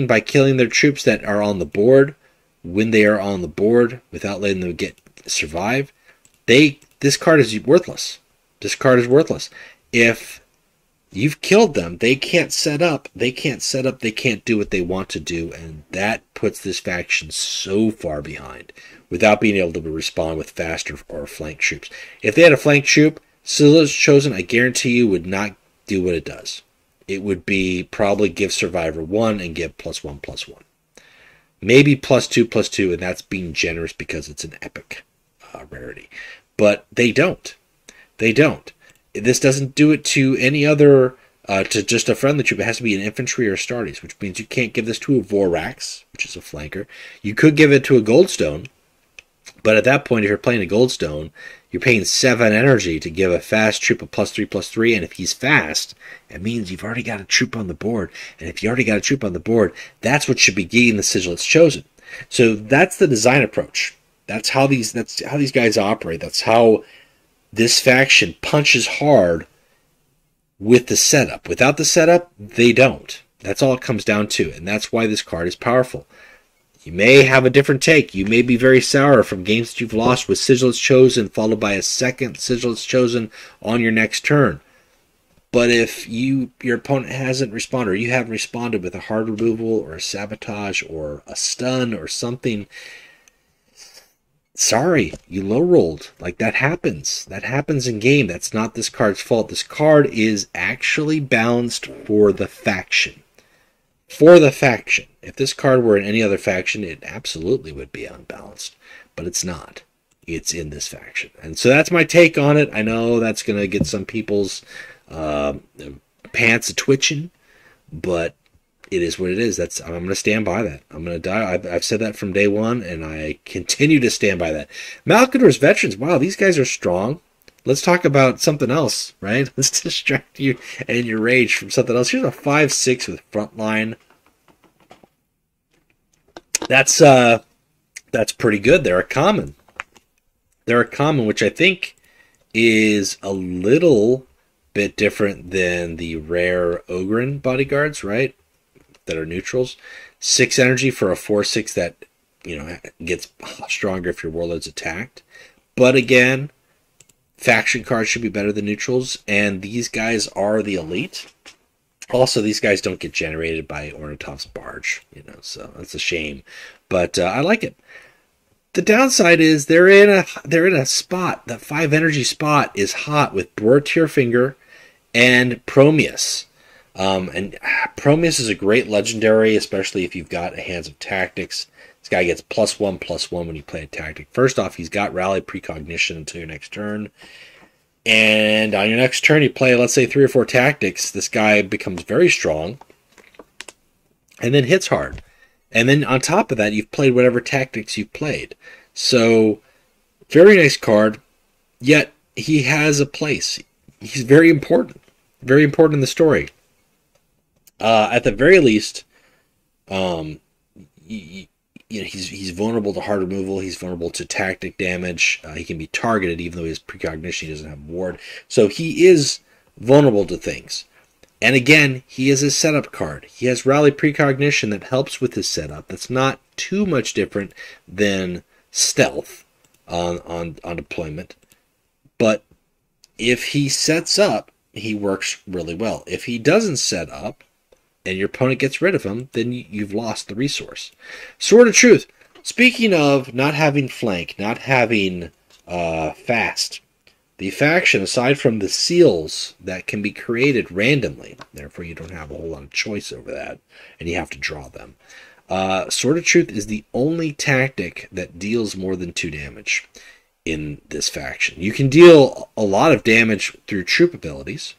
by killing their troops that are on the board, when they are on the board without letting them survive, this card is worthless. This card is worthless. If you've killed them, they can't set up, they can't do what they want to do, and that puts this faction so far behind without being able to respond with fast or flank troops. If they had a flank troop, Sigillite's chosen, I guarantee you, would not do what it does. It would be probably give Survivor 1 and give +1/+1. Maybe +2/+2, and that's being generous because it's an epic rarity. But they don't. They don't. This doesn't do it to any other, to just a friendly troop. It has to be an infantry or Astartes, which means you can't give this to a Vorax, which is a flanker. You could give it to a Goldstone, but at that point, if you're playing a Goldstone, you're paying 7 energy to give a fast troop a +3/+3, and if he's fast, it means you've already got a troop on the board. And if you already got a troop on the board, that's what should be getting the Sigillite's chosen. So that's the design approach. That's how these guys operate. That's how this faction punches hard with the setup. Without the setup, they don't. That's all it comes down to, and that's why this card is powerful. You may have a different take. You may be very sour from games that you've lost with Sigillite's chosen, followed by a second Sigillite's chosen on your next turn. But if your opponent hasn't responded, or you haven't responded with a hard removal, or a sabotage, or a stun, or something, sorry, you low rolled. Like, that happens. That happens in game. That's not this card's fault. This card is actually balanced for the faction. For the faction. If this card were in any other faction, it absolutely would be unbalanced. But it's not. It's in this faction. And so that's my take on it. I know that's going to get some people's pants a-twitching, but it is what it is. I'm going to stand by that. I'm going to die. I've said that from day one, and I continue to stand by that. Malcador's veterans, wow, these guys are strong. Let's talk about something else, right? Let's distract you and your rage from something else. Here's a 5/6 with frontline. That's pretty good. They're a common. They're a common, which I think is a little bit different than the rare Ogren bodyguards, right? That are neutrals. 6 energy for a 4/6 that, gets stronger if your warlord's attacked. But again, faction cards should be better than neutrals, and these guys are the elite. Also, these guys don't get generated by Ornithop's barge, so that's a shame. But I like it. The downside is they're in a spot. That 5 energy spot is hot with Bortierfinger and Promeus. And Promeus is a great legendary, especially if you've got a Hands of Tactics. This guy gets +1/+1 when you play a tactic. First off, he's got Rally Precognition until your next turn. And on your next turn, you play, let's say, 3 or 4 tactics. This guy becomes very strong and then hits hard. And then on top of that, you've played whatever tactics you've played. So, very nice card, yet he has a place. He's very important in the story. At the very least, he's vulnerable to hard removal. He's vulnerable to tactic damage. He can be targeted even though he has precognition. He doesn't have ward. So he is vulnerable to things. And again, he is a setup card. He has rally precognition that helps with his setup. That's not too much different than stealth on deployment. But if he sets up, he works really well. If he doesn't set up, and your opponent gets rid of him, then you've lost the resource. Sword of Truth. Speaking of not having flank, not having fast, the faction, aside from the seals that can be created randomly, therefore you don't have a whole lot of choice over that, and you have to draw them. Sword of Truth is the only tactic that deals more than 2 damage in this faction. You can deal a lot of damage through troop abilities.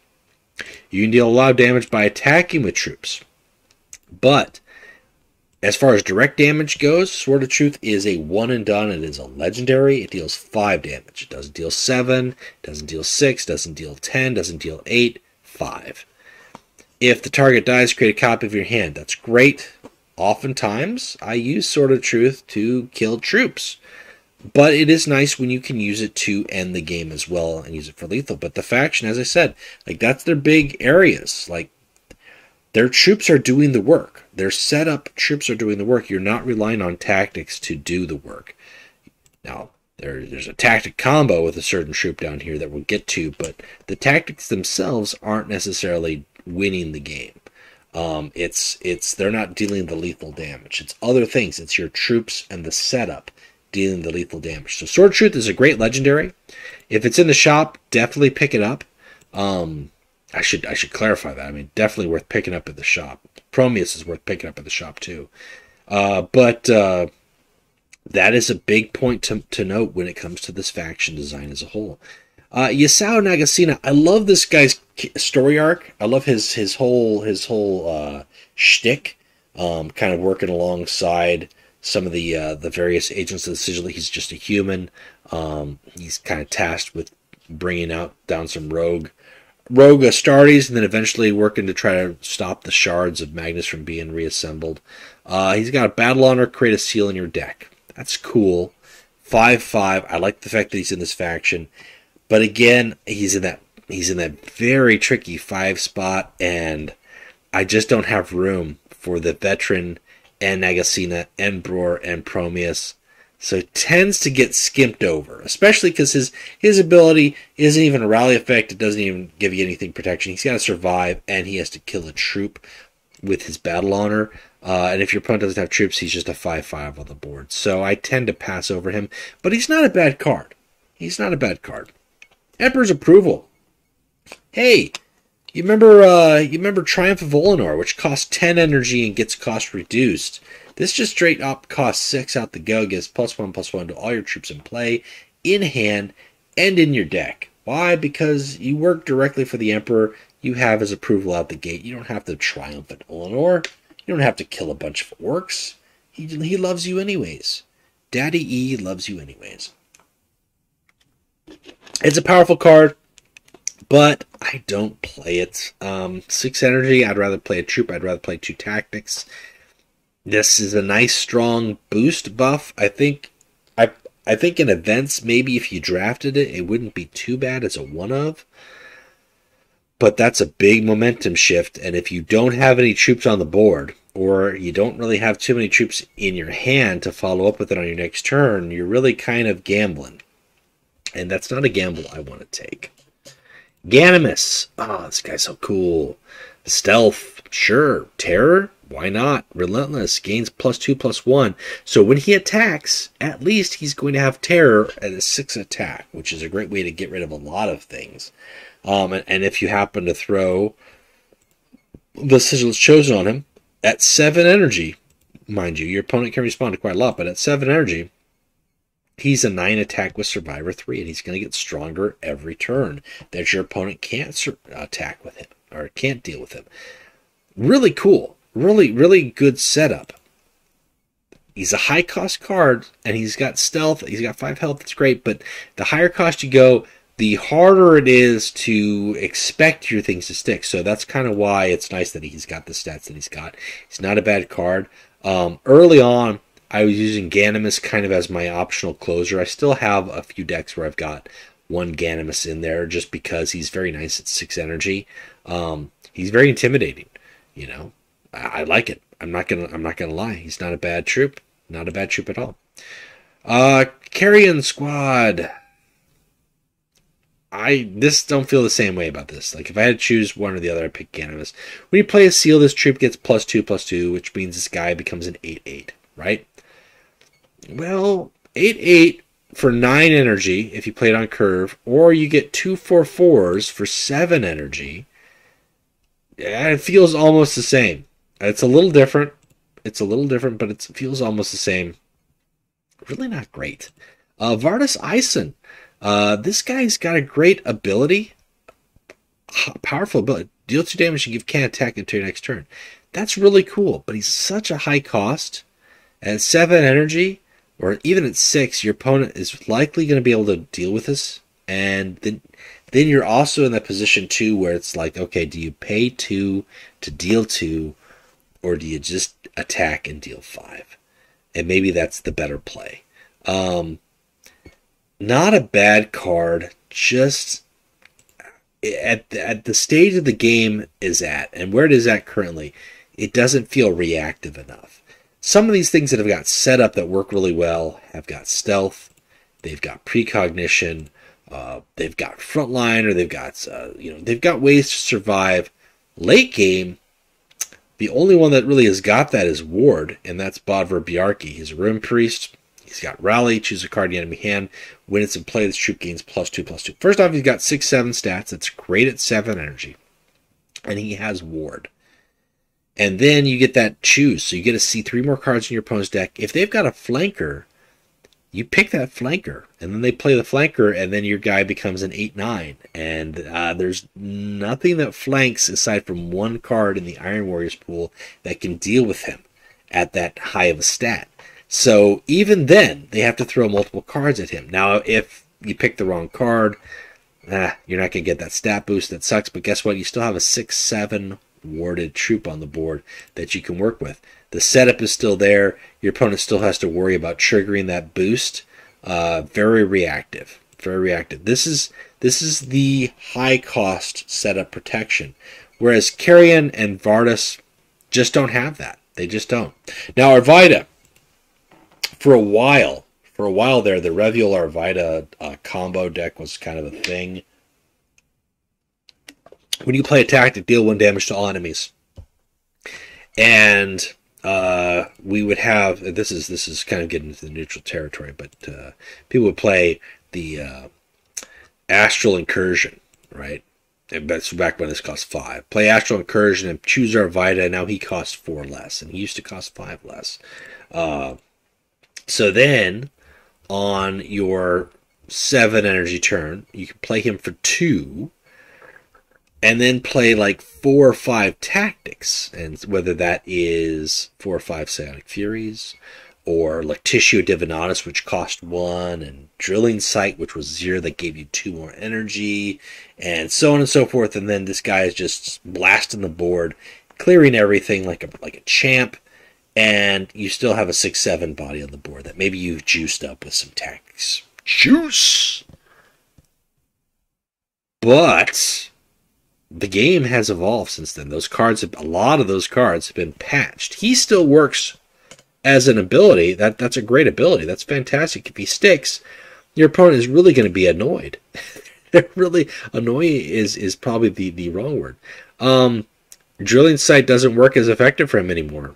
You can deal a lot of damage by attacking with troops. But as far as direct damage goes, Sword of Truth is a one and done. It is a legendary. It deals 5 damage. It doesn't deal 7, doesn't deal 6, doesn't deal 10, doesn't deal 8, 5. If the target dies, create a copy of your hand. That's great. Oftentimes, I use Sword of Truth to kill troops. But it is nice when you can use it to end the game as well and use it for lethal. But the faction, as I said, like that's their big areas. Like their troops are doing the work. Their setup troops are doing the work. You're not relying on tactics to do the work. Now, there's a tactic combo with a certain troop down here that we'll get to, but the tactics themselves aren't necessarily winning the game. They're not dealing the lethal damage. It's other things. It's your troops and the setup dealing the lethal damage. So Sword of Truth is a great legendary. If it's in the shop, definitely pick it up. I should clarify that. I mean, definitely worth picking up at the shop. Prometheus is worth picking up at the shop too. But that is a big point to note when it comes to this faction design as a whole. Yasuo Nagasena, I love this guy's story arc. I love his whole shtick, kind of working alongside some of the various agents of the Sigillite. He's just a human. He's kind of tasked with bringing down some rogue Astartes, and then eventually working to try to stop the shards of Magnus from being reassembled. He's got a battle honor, create a seal in your deck. That's cool. 5/5. I like the fact that he's in this faction, but again, he's in that very tricky 5 spot, and I just don't have room for the veteran and Nagasena, and Bror, and Prometheus. So it tends to get skimped over, especially because his ability isn't even a rally effect. It doesn't even give you anything protection. He's got to survive, and he has to kill a troop with his battle honor. And if your opponent doesn't have troops, he's just a 5/5 on the board. So I tend to pass over him, but he's not a bad card. He's not a bad card. Emperor's Approval. Hey, you remember Triumph of Olenor, which costs 10 energy and gets cost reduced. This just straight up costs 6 out the go, gives +1/+1 to all your troops in play, in hand, and in your deck. Why? Because you work directly for the Emperor. You have his approval out the gate. You don't have to triumph at Olenor. You don't have to kill a bunch of orcs. He loves you anyways. Daddy E loves you anyways. It's a powerful card, but I don't play it. 6 energy, I'd rather play a troop. I'd rather play 2 tactics. This is a nice, strong boost buff. I think in events, maybe if you drafted it, it wouldn't be too bad as a one-of. But that's a big momentum shift, and if you don't have any troops on the board, or you don't really have too many troops in your hand to follow up with it on your next turn, you're really kind of gambling. And that's not a gamble I want to take. Ganymus. Oh, this guy's so cool. Stealth. Sure. Terror. Why not? Relentless. Gains +2/+1. So when he attacks, at least he's going to have terror at a 6 attack, which is a great way to get rid of a lot of things. And if you happen to throw the Sigill's Chosen on him at 7 energy, mind you, your opponent can respond to quite a lot, but at 7 energy, he's a 9 attack with Survivor 3, and he's going to get stronger every turn that your opponent can't attack with him, or can't deal with him. Really cool. Really, really good setup. He's a high-cost card, and he's got stealth. He's got 5 health. It's great, but the higher cost you go, the harder it is to expect your things to stick. So that's kind of why it's nice that he's got the stats that he's got. He's not a bad card. Early on, I was using Ganymus kind of as my optional closer. I still have a few decks where I've got one Ganymus in there just because he's very nice at 6 energy. He's very intimidating, you know. I like it. I'm not gonna lie. He's not a bad troop. Not a bad troop at all. Carrion Squad. I don't feel the same way about this. Like, if I had to choose one or the other, I'd pick Ganymus. When you play a seal, this troop gets +2/+2, which means this guy becomes an 8/8, right? Well, 8/8 for 9 energy if you play it on curve, or you get 2/4/4s for 7 energy. Yeah, it feels almost the same. It's a little different. But it feels almost the same. Really not great. Vardis Ison. This guy's got a great ability. Powerful ability. Deal 2 damage and give can't attack until your next turn. That's really cool, but he's such a high cost. At 7 energy, or even at 6, your opponent is likely going to be able to deal with this. And then you're also in that position too where it's like, okay, do you pay 2 to deal 2, or do you just attack and deal 5? And maybe that's the better play. Not a bad card, just at the stage of the game is at, and where it is at currently, it doesn't feel reactive enough. Some of these things that have got set up that work really well have got stealth, they've got precognition, they've got frontline, or they've got ways to survive. Late game, the only one that really has got that is Ward, and that's Bodvar Bjarki. He's a Rune Priest. He's got Rally, choose a card in the enemy hand. When it's in play, this troop gains +2/+2. First off, he's got 6/7 stats. That's great at 7 energy. And he has Ward. And then you get that choose. So you get to see 3 more cards in your opponent's deck. If they've got a flanker, you pick that flanker. And then they play the flanker, and then your guy becomes an 8/9. And there's nothing that flanks aside from one card in the Iron Warriors pool that can deal with him at that high of a stat. So even then, they have to throw multiple cards at him. Now, if you pick the wrong card, you're not going to get that stat boost. That sucks, but guess what? You still have a 6/7 warded troop on the board that you can work with. The setup is still there. Your opponent still has to worry about triggering that boost. Very reactive. Very reactive. This is the high-cost setup protection, whereas Carrion and Vardis just don't have that. They just don't. Now, Arvida. For a while there, the Reviol Arvida combo deck was kind of a thing. When you play a tactic, deal 1 damage to all enemies. And we would have, this is kind of getting into the neutral territory, but people would play the Astral Incursion, right? And that's back when this cost 5. Play Astral Incursion and choose Arvida. Now he costs 4 less, and he used to cost 5 less. So then, on your 7 energy turn, you can play him for 2, and then play like 4 or 5 tactics, and whether that is 4 or 5 Psionic Furies, or Lactitio Divinatus, which cost 1, and Drilling Sight, which was 0, that gave you 2 more energy, and so on and so forth. And then this guy is just blasting the board, clearing everything like a champ. And you still have a 6/7 body on the board that maybe you've juiced up with some tactics. Juice! But the game has evolved since then. A lot of those cards have been patched. He still works as an ability. That's a great ability. That's fantastic. If he sticks, your opponent is really going to be annoyed. Really, annoying is probably the wrong word. Drilling Sight doesn't work as effective for him anymore,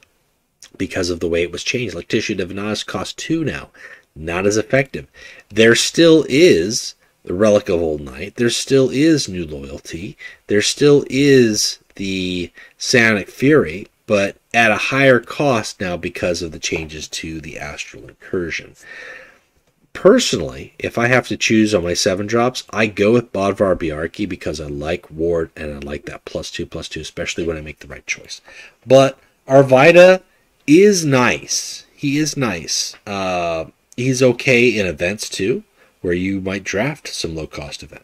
because of the way it was changed. Lactitio Divinatus costs 2 now. Not as effective. There still is the Relic of Old Night. There still is New Loyalty. There still is the Psionic Fury, but at a higher cost now because of the changes to the Astral Incursion. Personally, if I have to choose on my 7 drops, I go with Bodvar Bjarki because I like Ward and I like that +2/+2, especially when I make the right choice. But Arvida is nice. He is nice. He's okay in events too, where you might draft some low-cost event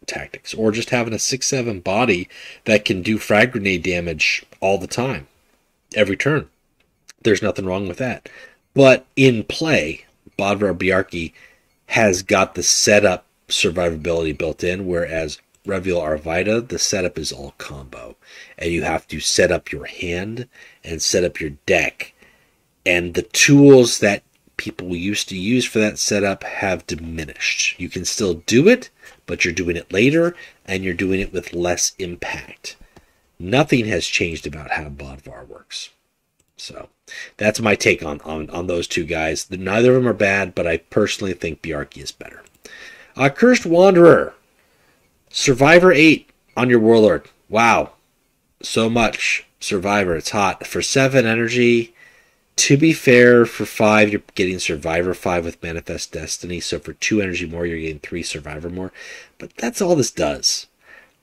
tactics, or just having a 6/7 body that can do frag grenade damage all the time, every turn. There's nothing wrong with that. But in play, Bodvar Bjarki has got the setup survivability built in, whereas Reviel Arvida, the setup is all combo. And you have to set up your hand and set up your deck. And the tools that people used to use for that setup have diminished. You can still do it, but you're doing it later, and you're doing it with less impact. Nothing has changed about how Bodvar works. So that's my take on those two guys. Neither of them are bad, but I personally think Bjarki is better. Cursed Wanderer. Survivor 8 on your Warlord. Wow. So much. Survivor. It's hot. For 7 energy, to be fair, for 5, you're getting Survivor 5 with Manifest Destiny. So for 2 energy more, you're getting 3 Survivor more. But that's all this does.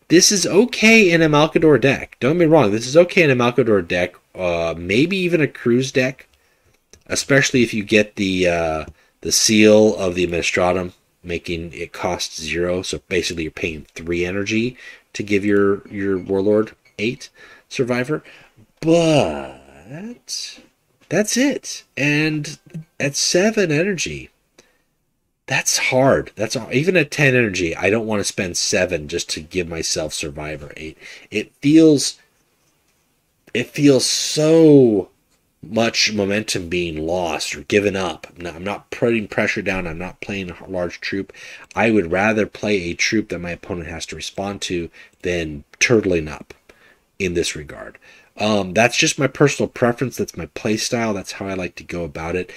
This is okay in a Malkador deck. Don't get me wrong. This is okay in a Malkador deck. Maybe even a Cruise deck. Especially if you get the seal of the Administratum, making it cost 0. So basically you're paying 3 energy to give your Warlord 8 Survivor. But that's it. And at 7 energy, that's hard. That's even at 10 energy, I don't want to spend 7 just to give myself Survivor 8. It feels so much momentum being lost or given up. I'm not putting pressure down. I'm not playing a large troop. I would rather play a troop that my opponent has to respond to than turtling up in this regard. That's just my personal preference. That's my play style. That's how I like to go about it.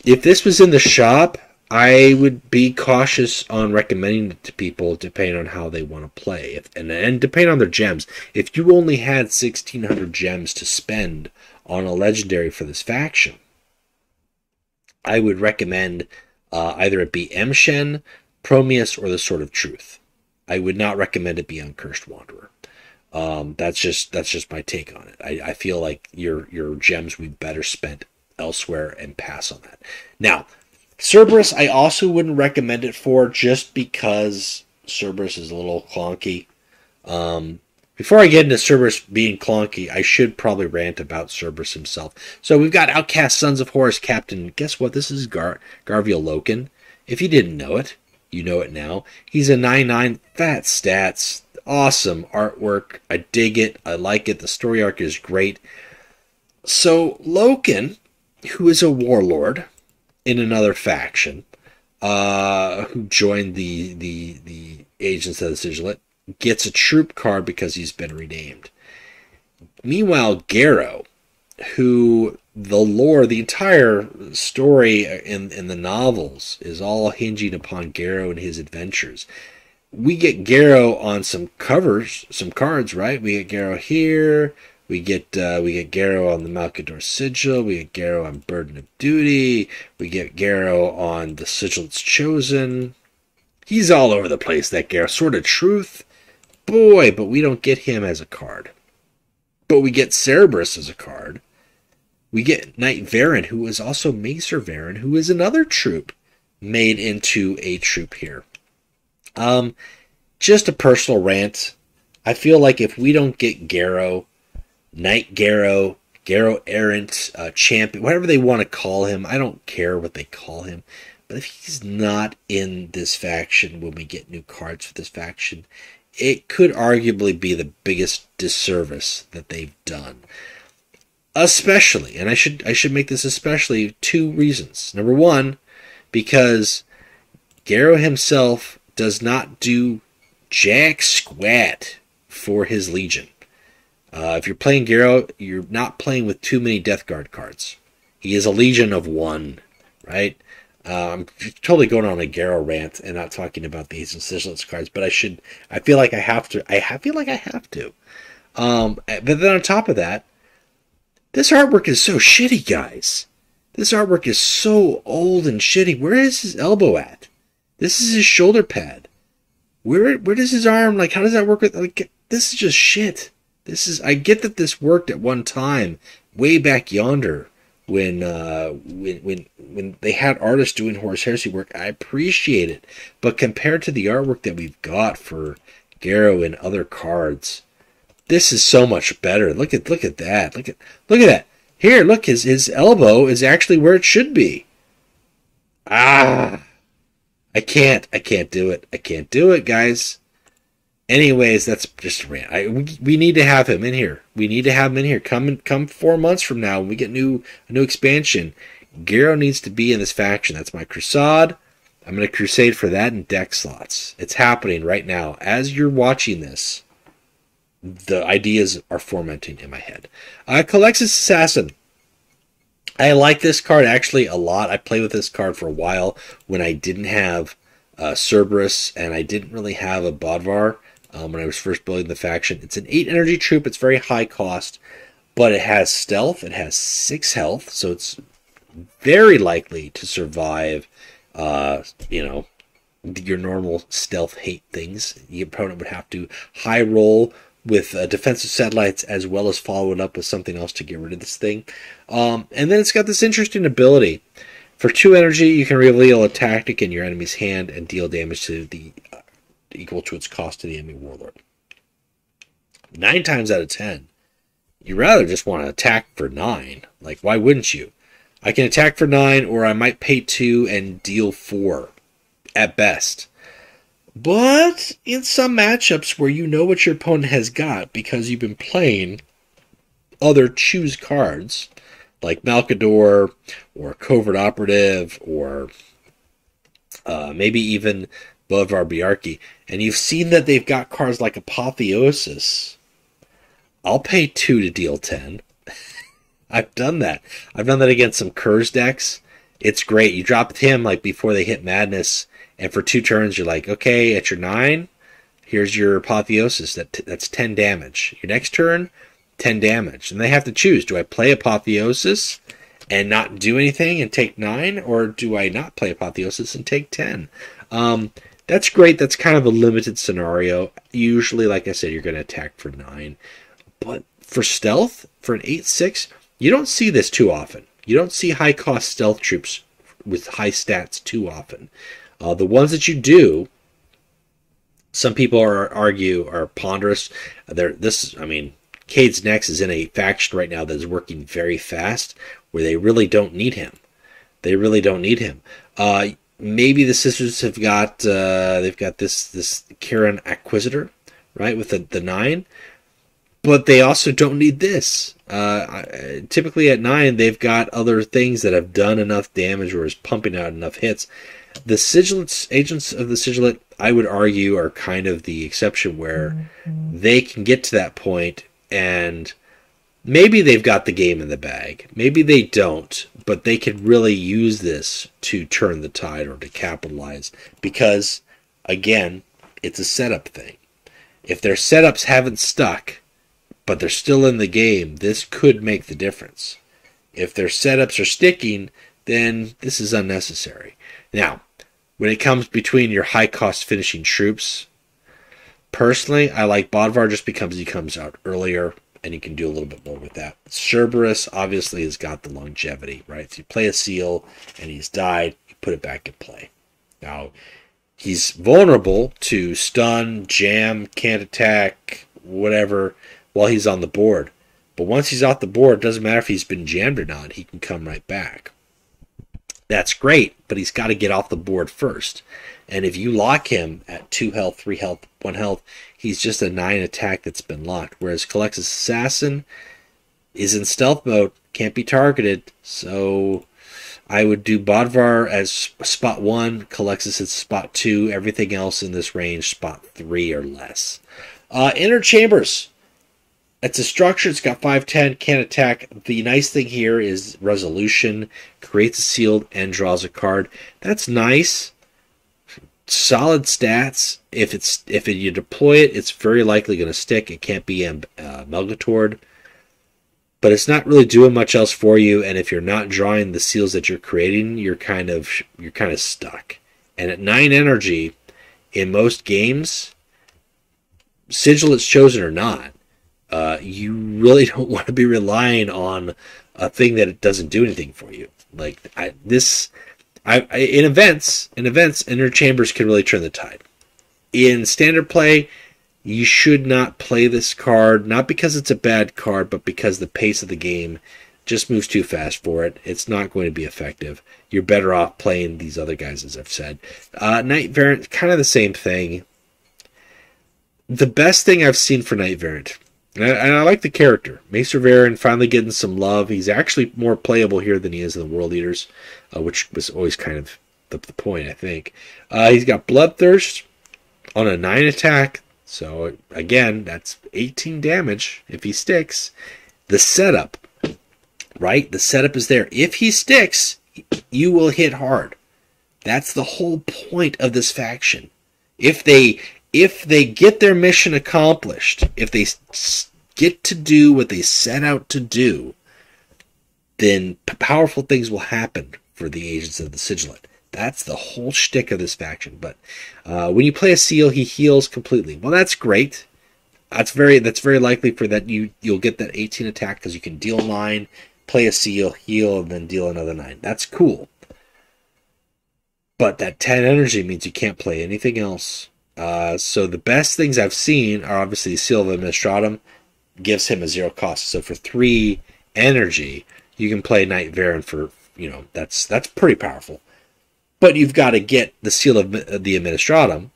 If this was in the shop, I would be cautious on recommending it to people depending on how they want to play. And depending on their gems. If you only had 1,600 gems to spend on a legendary for this faction, I would recommend either it be Mshen, Promeus, or the Sword of Truth. I would not recommend it be on Cursed Wanderer. That's just my take on it. I feel like your gems would be better spent elsewhere and pass on that. Now, Cerberus, I also wouldn't recommend it for, just because Cerberus is a little clunky. Before I get into Cerberus being clunky, I should probably rant about Cerberus himself. So we've got Outcast Sons of Horus Captain. Guess what? This is Garviel Loken. If you didn't know it, you know it now. He's a 9/9, fat stats, awesome artwork. I dig it. I like it. The story arc is great. So Loken, who is a warlord in another faction, who joined the Agents of the Sigillite, gets a troop card because he's been renamed. Meanwhile, Garrow, who the lore, the entire story in the novels is all hinging upon Garrow and his adventures. We get Garrow on some covers, some cards, right? We get Garrow here. We get Garrow on the Malkador Sigil. We get Garrow on Burden of Duty. We get Garrow on the Sigil's Chosen. He's all over the place, that Garrow. Sword of Truth. Boy, but we don't get him as a card. But we get Cerberus as a card. We get Knight Varen, who is also Macer Varen, who is another troop made into a troop here. Just a personal rant. I feel like if we don't get Garrow, Knight Garrow, Garrow Errant, Champion, whatever they want to call him, I don't care what they call him. But if he's not in this faction when we get new cards for this faction, it could arguably be the biggest disservice that they've done. Especially, and I should make this especially, 2 reasons. Number 1, because Garrow himself does not do jack squat for his Legion. If you're playing Garrow, you're not playing with too many Death Guard cards. He is a Legion of 1, right? I'm totally going on a Garrow rant and not talking about the Agents of the Sigillite cards, but I feel like I have to. But then on top of that, this artwork is so shitty, guys. This artwork is so old and shitty. Where is his elbow at? This is his shoulder pad. Where does his arm, like, how does that work with, like, this is just shit. I get that this worked at one time, way back yonder, when they had artists doing Horus Heresy work. I appreciate it. But compared to the artwork that we've got for Garrow and other cards, this is so much better. Look at that. Look at that. Here, look, his elbow is actually where it should be. Ah, I can't do it. I can't do it, guys. Anyways, that's just a rant. We need to have him in here. We need to have him in here. Come 4 months from now when we get a new expansion. Garo needs to be in this faction. That's my crusade. I'm going to crusade for that in deck slots. It's happening right now. As you're watching this, the ideas are fermenting in my head. Calexis Assassin. I like this card actually a lot. I played with this card for a while when I didn't have Cerberus and I didn't really have a Bodvar when I was first building the faction. It's an 8 energy troop. It's very high cost, but it has stealth. It has 6 health, so it's very likely to survive, your normal stealth hate things. The opponent would have to high roll with defensive satellites as well as follow it up with something else to get rid of this thing. And then it's got this interesting ability. For 2 energy, you can reveal a tactic in your enemy's hand and deal damage to the equal to its cost to the enemy warlord. 9 times out of 10, you rather just want to attack for 9. Like, why wouldn't you? I can attack for 9, or I might pay 2 and deal 4 at best. But in some matchups where you know what your opponent has got because you've been playing other choose cards like Malkador or Covert Operative or maybe even Bodvar Biarki, and you've seen that they've got cards like Apotheosis, I'll pay 2 to deal 10. I've done that. I've done that against some Curse decks. It's great. You drop him like before they hit Madness, and for 2 turns you're like, okay, at your 9, here's your Apotheosis. That's 10 damage. Your next turn, 10 damage. And they have to choose. Do I play Apotheosis and not do anything and take 9? Or do I not play Apotheosis and take 10? That's great. That's kind of a limited scenario. Usually, like I said, you're going to attack for 9. But for stealth, for an 8/6, you don't see this too often. You don't see high-cost stealth troops with high stats too often. The ones that you do, some people argue are ponderous. Cade's Next is in a faction right now that is working very fast, where they really don't need him. Maybe the sisters have got they've got this Karen Acquisitor, right, with the 9, but they also don't need this. Typically at 9, they've got other things that have done enough damage or is pumping out enough hits. The agents of the Sigillite, I would argue, are kind of the exception where they can get to that point and maybe they've got the game in the bag. Maybe they don't, but they could really use this to turn the tide or to capitalize because, again, it's a setup thing. If their setups haven't stuck, but they're still in the game, this could make the difference. If their setups are sticking, then this is unnecessary. Now, when it comes between your high-cost finishing troops, personally, I like Bodvar just because he comes out earlier and you can do a little bit more with that. Cerberus obviously has got the longevity, right? So you play a seal and he's died, you put it back in play. Now, he's vulnerable to stun, jam, can't attack, whatever, while he's on the board. But once he's off the board, it doesn't matter if he's been jammed or not, he can come right back. That's great, but he's got to get off the board first. And if you lock him at 2 health, 3 health, 1 health, he's just a 9 attack that's been locked. Whereas Calexis Assassin is in stealth mode, can't be targeted. So I would do Bodvar as spot 1, Calexis as spot 2, everything else in this range spot 3 or less. Inner Chambers. It's a structure. It's got 5/10, can't attack. The nice thing here is resolution, creates a sealed and draws a card. That's nice. Solid stats. If you deploy it, it's very likely going to stick. It can't be Melgatord, but it's not really doing much else for you. And if you're not drawing the seals that you're creating, you're kind of stuck. And at 9 energy, in most games, Sigil is chosen or not, you really don't want to be relying on a thing that it doesn't do anything for you. Like in events, Inner Chambers can really turn the tide. In standard play, you should not play this card, not because it's a bad card, but because the pace of the game just moves too fast for it. It's not going to be effective. You're better off playing these other guys, as I've said. Knight Variant, kind of the same thing. The best thing I've seen for Knight Variant, and I like the character. Maester Varen finally getting some love. He's actually more playable here than he is in the World Eaters, which was always kind of the point, I think. He's got Bloodthirst on a 9 attack. So, again, that's 18 damage if he sticks. The setup, right? The setup is there. If he sticks, you will hit hard. That's the whole point of this faction. If they get their mission accomplished, if they get to do what they set out to do, then powerful things will happen for the agents of the Sigillite. That's the whole shtick of this faction. But when you play a seal, he heals completely. Well, that's great. That's very likely for that you'll get that 18 attack because you can deal 9, play a seal, heal, and then deal another 9. That's cool. But that 10 energy means you can't play anything else. So the best things I've seen are obviously Seal of Administratum gives him a 0 cost. So for 3 energy, you can play Knight Varen for, that's pretty powerful. But you've got to get the Seal of the Administratum.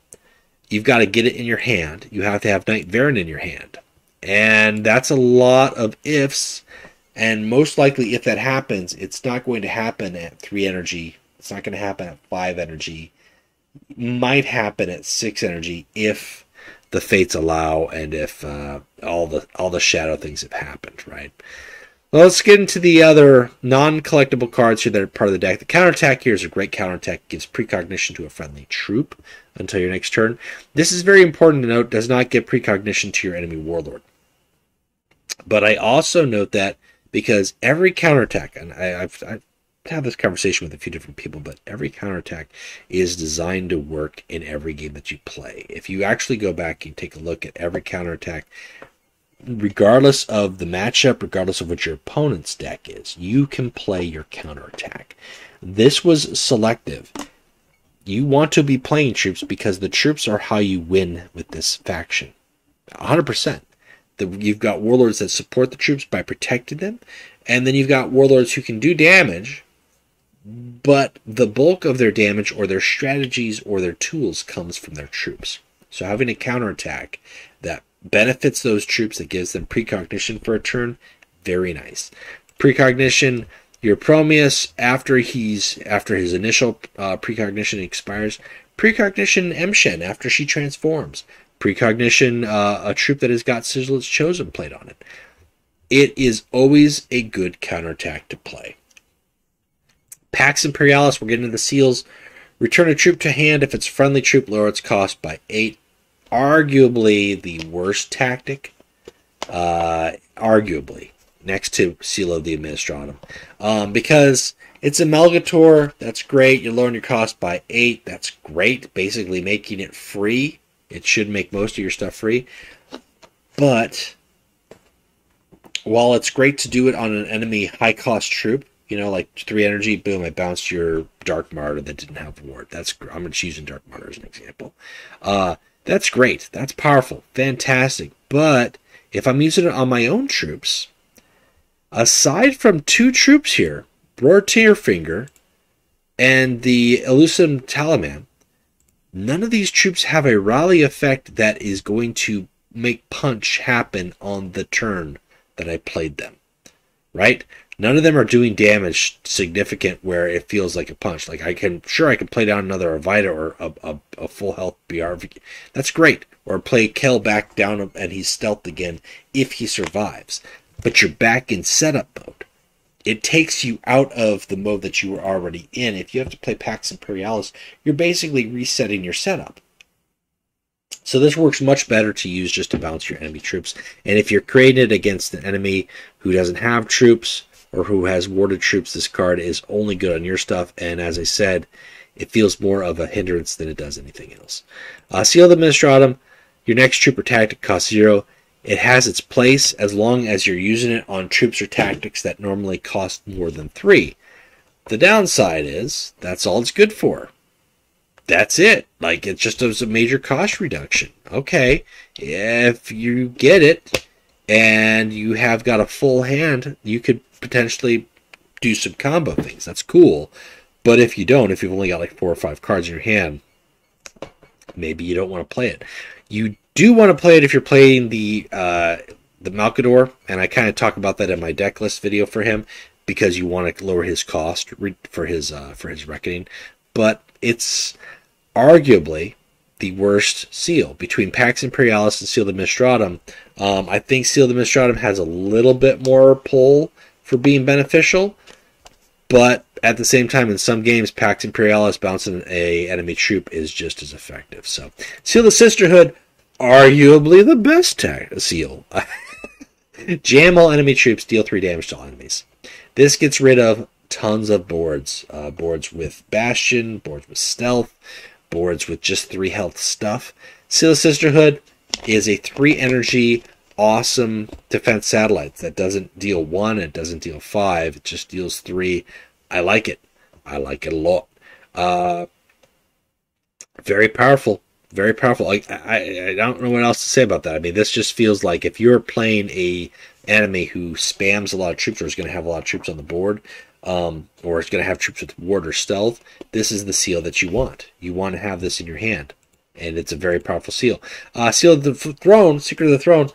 You've got to get it in your hand. You have to have Knight Varen in your hand. And that's a lot of ifs. And most likely, if that happens, it's not going to happen at 3 energy. It's not going to happen at 5 energy. It might happen at 6 energy if the fates allow and if all the shadow things have happened, right? Well, let's get into the other non-collectible cards here that are part of the deck. The counterattack here is a great counterattack. It gives precognition to a friendly troop until your next turn. This is very important to note. Does not give precognition to your enemy warlord. But I also note that because every counterattack, and I've had this conversation with a few different people, but every counterattack is designed to work in every game that you play. If you actually go back and take a look at every counterattack, regardless of the matchup, regardless of what your opponent's deck is, you can play your counterattack. This was selective. You want to be playing troops because the troops are how you win with this faction. 100%. You've got warlords that support the troops by protecting them, and then you've got warlords who can do damage, but the bulk of their damage or their strategies or their tools comes from their troops. So having a counterattack that benefits those troops, that gives them precognition for a turn, very nice. Precognition, your Prometheus, after his initial precognition expires. Precognition Emshen, after she transforms. Precognition, a troop that has got Sigillite's Chosen plate on it. It is always a good counterattack to play. Pax Imperialis, we're getting into the seals. Return a troop to hand if it's a friendly troop, lower its cost by 8. Arguably the worst tactic. Arguably. Next to Seal of the Administratum. Because it's a Melgator, that's great. You're lowering your cost by 8. That's great. Basically making it free. It should make most of your stuff free. But while it's great to do it on an enemy high-cost troop, like 3 energy, boom, I bounced your Dark Martyr that didn't have ward. I'm just using Dark Martyr as an example. That's great. That's powerful. Fantastic. But if I'm using it on my own troops, aside from 2 troops here, Brortierfinger and the Elusive Talisman, none of these troops have a rally effect that is going to make punch happen on the turn that I played them. Right? None of them are doing damage significant where it feels like a punch. Like I can play down another Avida or a full health BR. That's great. Or play Kel back down and he's stealthed again if he survives. But you're back in setup mode. It takes you out of the mode that you were already in. If you have to play Pax Imperialis, you're basically resetting your setup. So this works much better to use just to bounce your enemy troops. And if you're creating it against an enemy who doesn't have troops or who has warded troops, this card is only good on your stuff. And as I said, it feels more of a hindrance than it does anything else. Seal of the Administratum, your next troop or tactic costs 0. It has its place as long as you're using it on troops or tactics that normally cost more than 3. The downside is that's all it's good for. That's it. Like, it's just a major cost reduction. Okay, if you get it and you have got a full hand, you could potentially do some combo things. That's cool. But if you don't, if you've only got like 4 or 5 cards in your hand, maybe you don't want to play it. You do want to play it if you're playing the Malkador, and I kind of talk about that in my deck list video for him, because you want to lower his cost for his reckoning. But it's arguably the worst seal between Pax Imperialis and Seal of Mistratum. I think Seal of Mistratum has a little bit more pull for being beneficial, but at the same time, in some games, Pax Imperialis bouncing a enemy troop is just as effective. So, Seal of Sisterhood, arguably the best seal. Jam all enemy troops, deal 3 damage to all enemies. This gets rid of tons of boards. Boards with Bastion, boards with Stealth, boards with just 3 health stuff. Seal of Sisterhood is a 3 energy, awesome defense satellite that doesn't deal 1, it doesn't deal 5, it just deals 3. I like it. I like it a lot. Very powerful. Very powerful. I don't know what else to say about that. I mean, this just feels like if you're playing a enemy who spams a lot of troops, or is going to have a lot of troops on the board, or is going to have troops with ward or stealth, this is the seal that you want. You want to have this in your hand, and it's a very powerful seal. Seal of the Throne, Secret of the Throne,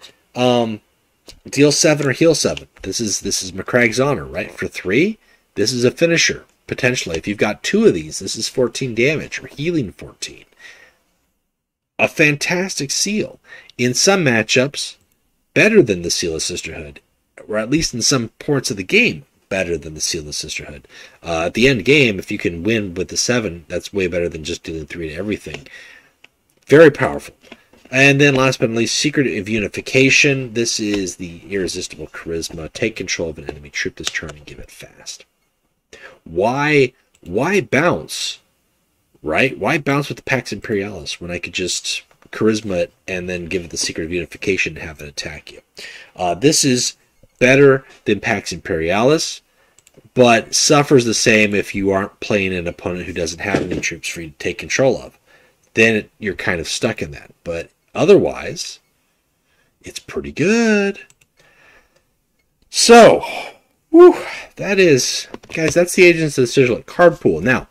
deal 7 or heal 7. This is McCragg's Honor, right? For 3, this is a finisher, potentially. If you've got 2 of these, this is 14 damage, or healing 14. A fantastic seal. In some matchups, better than the Seal of Sisterhood, or at least in some parts of the game, better than the Seal of Sisterhood. At the end game, if you can win with the 7, that's way better than just dealing 3 to everything. Very powerful. And then last but not least, Secret of Unification. This is the irresistible charisma. Take control of an enemy troop this turn and give it fast. Why bounce? Right? Why bounce with the Pax Imperialis when I could just charisma it and then give it the Secret of Unification and have it attack you? This is better than Pax Imperialis, but suffers the same if you aren't playing an opponent who doesn't have any troops for you to take control of. Then you're kind of stuck in that. But otherwise, it's pretty good. So, that is, guys, that's the Agents of the Sigillite card pool. Now,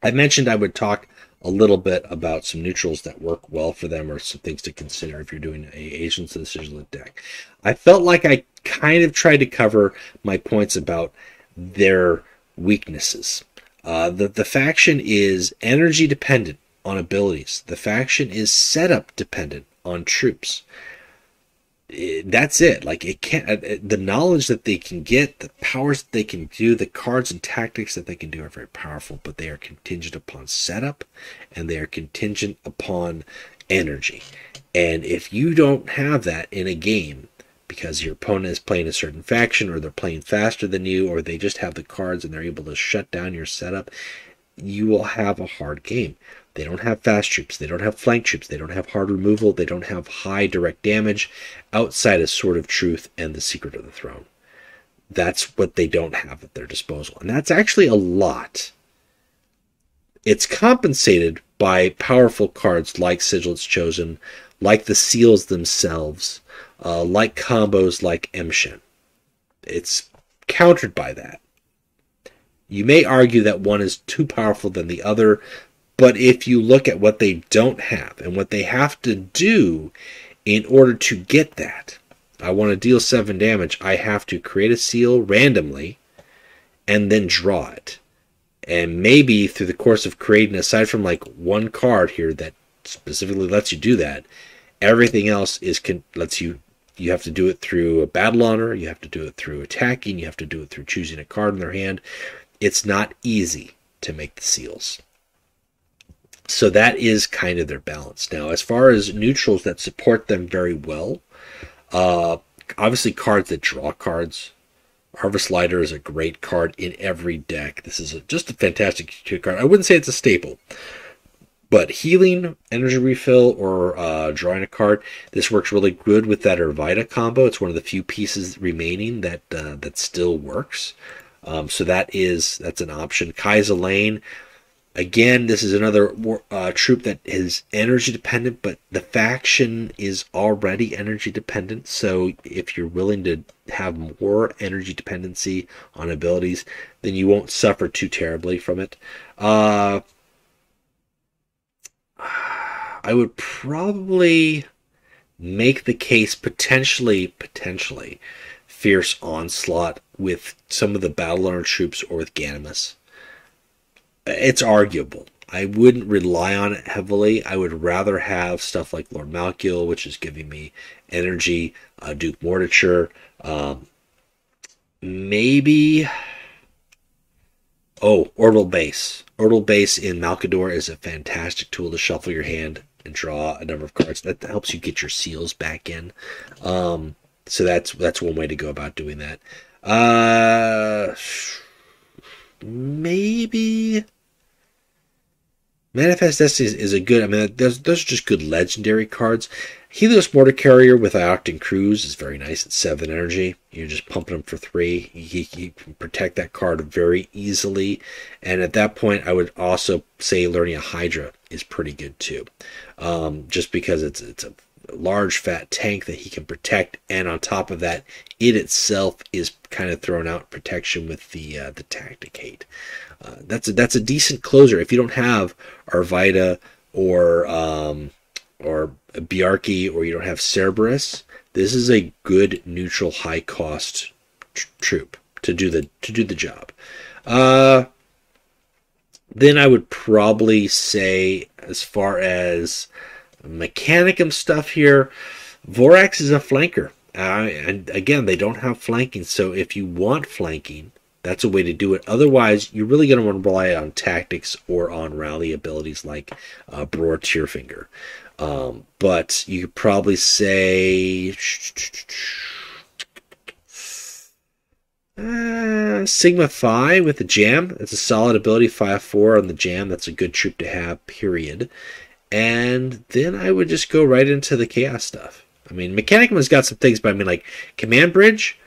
I mentioned I would talk a little bit about some neutrals that work well for them, or some things to consider if you're doing a Agents of the Sigillite deck. I felt like I kind of tried to cover my points about their weaknesses. The faction is energy dependent on abilities. The faction is setup dependent on troops. That's it. Like, it can't. The knowledge that they can get, the powers that they can do, the cards and tactics that they can do are very powerful, but they are contingent upon setup, and they are contingent upon energy. And if you don't have that in a game, because your opponent is playing a certain faction, or they're playing faster than you, or they just have the cards and they're able to shut down your setup, you will have a hard game. They don't have fast troops. They don't have flank troops. They don't have hard removal. They don't have high direct damage outside of Sword of Truth and the Secret of the Throne. That's what they don't have at their disposal. And that's actually a lot. It's compensated by powerful cards like Sigillite's Chosen, like the seals themselves, like combos like Emshen. It's countered by that. You may argue that one is too powerful than the other, but if you look at what they don't have and what they have to do in order to get that, I want to deal 7 damage, I have to create a seal randomly and then draw it. And maybe through the course of creating, aside from like one card here that specifically lets you do that, everything else lets you have to do it through a battle honor, you have to do it through attacking, you have to do it through choosing a card in their hand. It's not easy to make the seals. So that is kind of their balance. Now, as far as neutrals that support them very well, obviously cards that draw cards. Harvest Lighter is a great card in every deck. This is just a fantastic card. I wouldn't say it's a staple, but healing, energy refill, or drawing a card, this works really good with that Ervita combo. It's one of the few pieces remaining that still works. So that's an option. Kai's Elaine, Again, this is another troop that is energy dependent, but the faction is already energy dependent. So if you're willing to have more energy dependency on abilities, then you won't suffer too terribly from it. I would probably make the case potentially Fierce Onslaught with some of the Battle Learned troops or with Ganymus. It's arguable. I wouldn't rely on it heavily. I would rather have stuff like Lord Malkiel, which is giving me energy, Duke Morticher, maybe... Oh, Orbital Base. Orbital Base in Malkador is a fantastic tool to shuffle your hand and draw a number of cards. That helps you get your seals back in. So that's one way to go about doing that. Maybe Manifest Destiny is a good. I mean, those are just good legendary cards. Helios Mortar Carrier with Ioctan Cruise is very nice. It's 7 energy. You're just pumping them for 3. You can protect that card very easily. And at that point, I would also say Lernia Hydra is pretty good too. Just because it's a large fat tank that he can protect, and on top of that, it itself is kind of thrown out protection with the Tacticate. That's a decent closer. If you don't have Arvida or Bjarki, or you don't have Cerberus, this is a good neutral high cost troop to do the job. Then I would probably say, as far as Mechanicum stuff here, Vorax is a flanker. And again, they don't have flanking, so if you want flanking, that's a way to do it. Otherwise, you're really going to want to rely on tactics or on rally abilities like Bror Tearfinger. But you could probably say Sigma Phi with the Jam. That's a solid ability, 5/4 on the Jam. That's a good troop to have, period. And then I would just go right into the Chaos stuff. I mean, Mechanicum has got some things, but I mean, like, Command Bridge,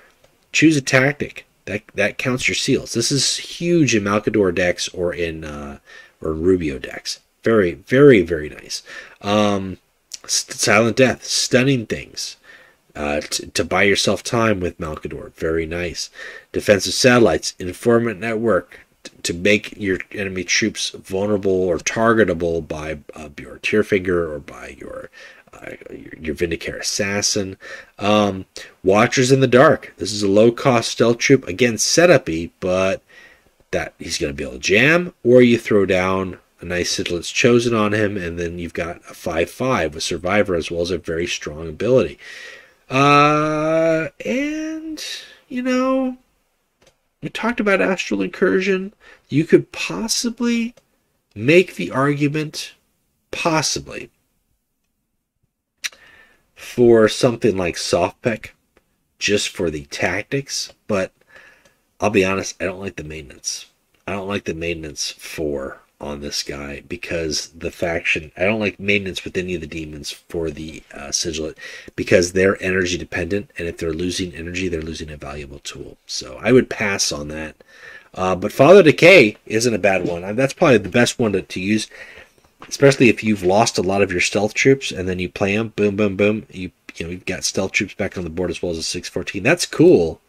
choose a tactic. That counts your seals. This is huge in Malkador decks or in Rubio decks. Very, very, very nice. Silent Death, stunning things. To buy yourself time with Malkador, very nice. Defensive Satellites, Informant Network, to make your enemy troops vulnerable or targetable by your Tearfinger or by your Vindicare Assassin. Watchers in the Dark. This is a low-cost stealth troop. Again, setup-y, but that he's going to be able to jam, or you throw down a nice Sigillite's Chosen on him, and then you've got a 5/5 with Survivor as well as a very strong ability. And, you know, we talked about Astral Incursion. You could possibly make the argument, possibly, for something like Softpeck, just for the tactics, but I'll be honest, I don't like the maintenance. I don't like the maintenance 4 on this guy, because the faction, I don't like maintenance with any of the demons for the Sigillite, because they're energy dependent, and if they're losing energy, they're losing a valuable tool. So I would pass on that. But Father Decay isn't a bad one. That's probably the best one to use, especially if you've lost a lot of your stealth troops and then you play them, boom, boom, boom. You've got stealth troops back on the board as well as a 6/14. That's cool,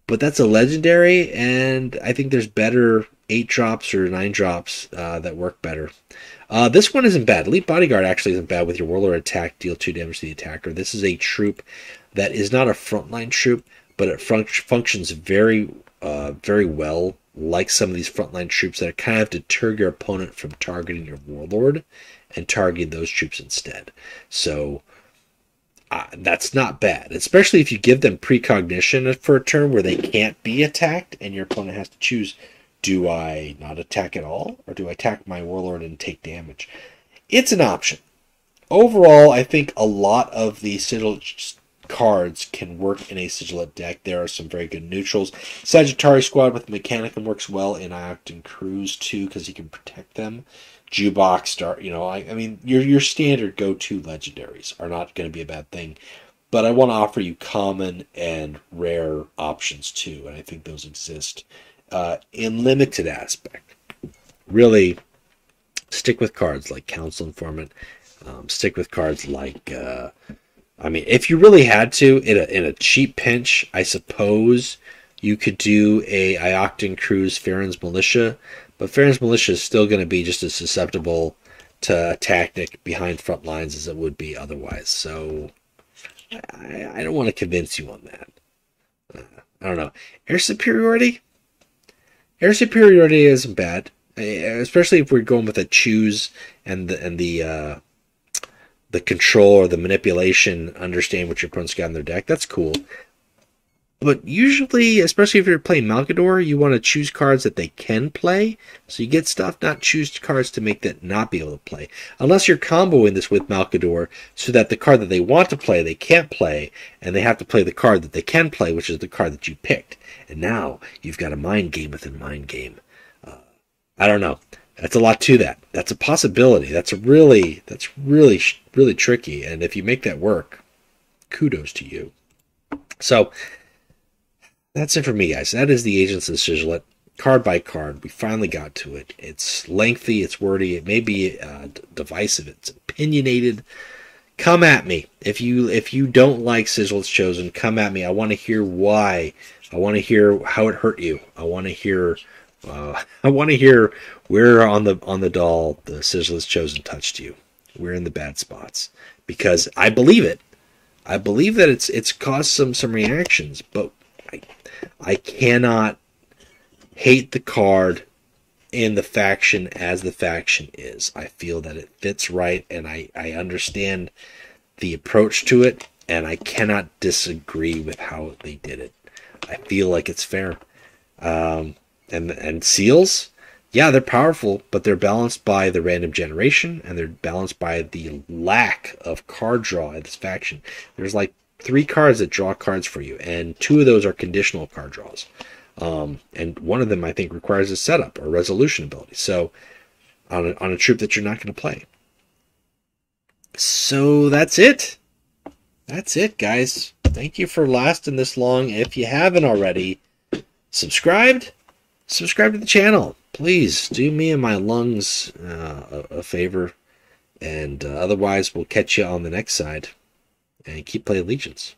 but that's a legendary, and I think there's better 8-drops or 9-drops that work better. This one isn't bad. Elite Bodyguard actually isn't bad with your Warlord attack, deal 2 damage to the attacker. This is a troop that is not a frontline troop, but it functions very, very well, like some of these frontline troops that kind of deter your opponent from targeting your Warlord and targeting those troops instead. So that's not bad, especially if you give them precognition for a turn where they can't be attacked and your opponent has to choose, do I not attack at all, or do I attack my Warlord and take damage? It's an option. Overall, I think a lot of the Sigillite cards can work in a Sigillite deck. There are some very good neutrals. Sagittarius Squad with Mechanicum works well in Ioctan Cruise too, because you can protect them. Jukebox Star, I mean, your standard go-to legendaries are not going to be a bad thing, but I want to offer you common and rare options too, and I think those exist in limited aspect. really stick with cards like Council Informant. Stick with cards like, I mean, if you really had to, in a cheap pinch, I suppose you could do a Ioctan Cruz Farron's Militia, but Farron's Militia is still going to be just as susceptible to tactic behind front lines as it would be otherwise. So I don't want to convince you on that. I don't know. Air superiority? Air superiority isn't bad, especially if we're going with a choose and the control or the manipulation, understand what your opponent's got in their deck. That's cool. But usually, especially if you're playing Malkador, you want to choose cards that they can play. So you get stuff, not choose cards to make that not be able to play. Unless you're comboing this with Malkador so that the card that they want to play, they can't play, and they have to play the card that they can play, which is the card that you picked. And now you've got a mind game within mind game. I don't know. That's a lot to that. That's a possibility. That's really tricky. And if you make that work, kudos to you. So that's it for me, guys. That is the Agents of Sigillite, card by card. We finally got to it. It's lengthy, it's wordy, it may be divisive, it's opinionated. Come at me. If you don't like Sigillite's Chosen, come at me. I want to hear why. I want to hear how it hurt you. I want to hear where on the doll the Sigillite's Chosen touched you. Where in the bad spots. Because I believe it. I believe that it's caused some reactions, but I cannot hate the card in the faction as the faction is. I feel that it fits right, and I understand the approach to it, and I cannot disagree with how they did it. I feel like it's fair. And seals, yeah, they're powerful, but they're balanced by the random generation, and they're balanced by the lack of card draw in this faction. There's like 3 cards that draw cards for you, and 2 of those are conditional card draws. And one of them, I think, requires a setup or resolution ability. So, on a troop that you're not going to play. So, that's it. That's it, guys. Thank you for lasting this long. If you haven't already, subscribe to the channel. Please, do me and my lungs a favor. And otherwise, we'll catch you on the next side. And keep playing Legions.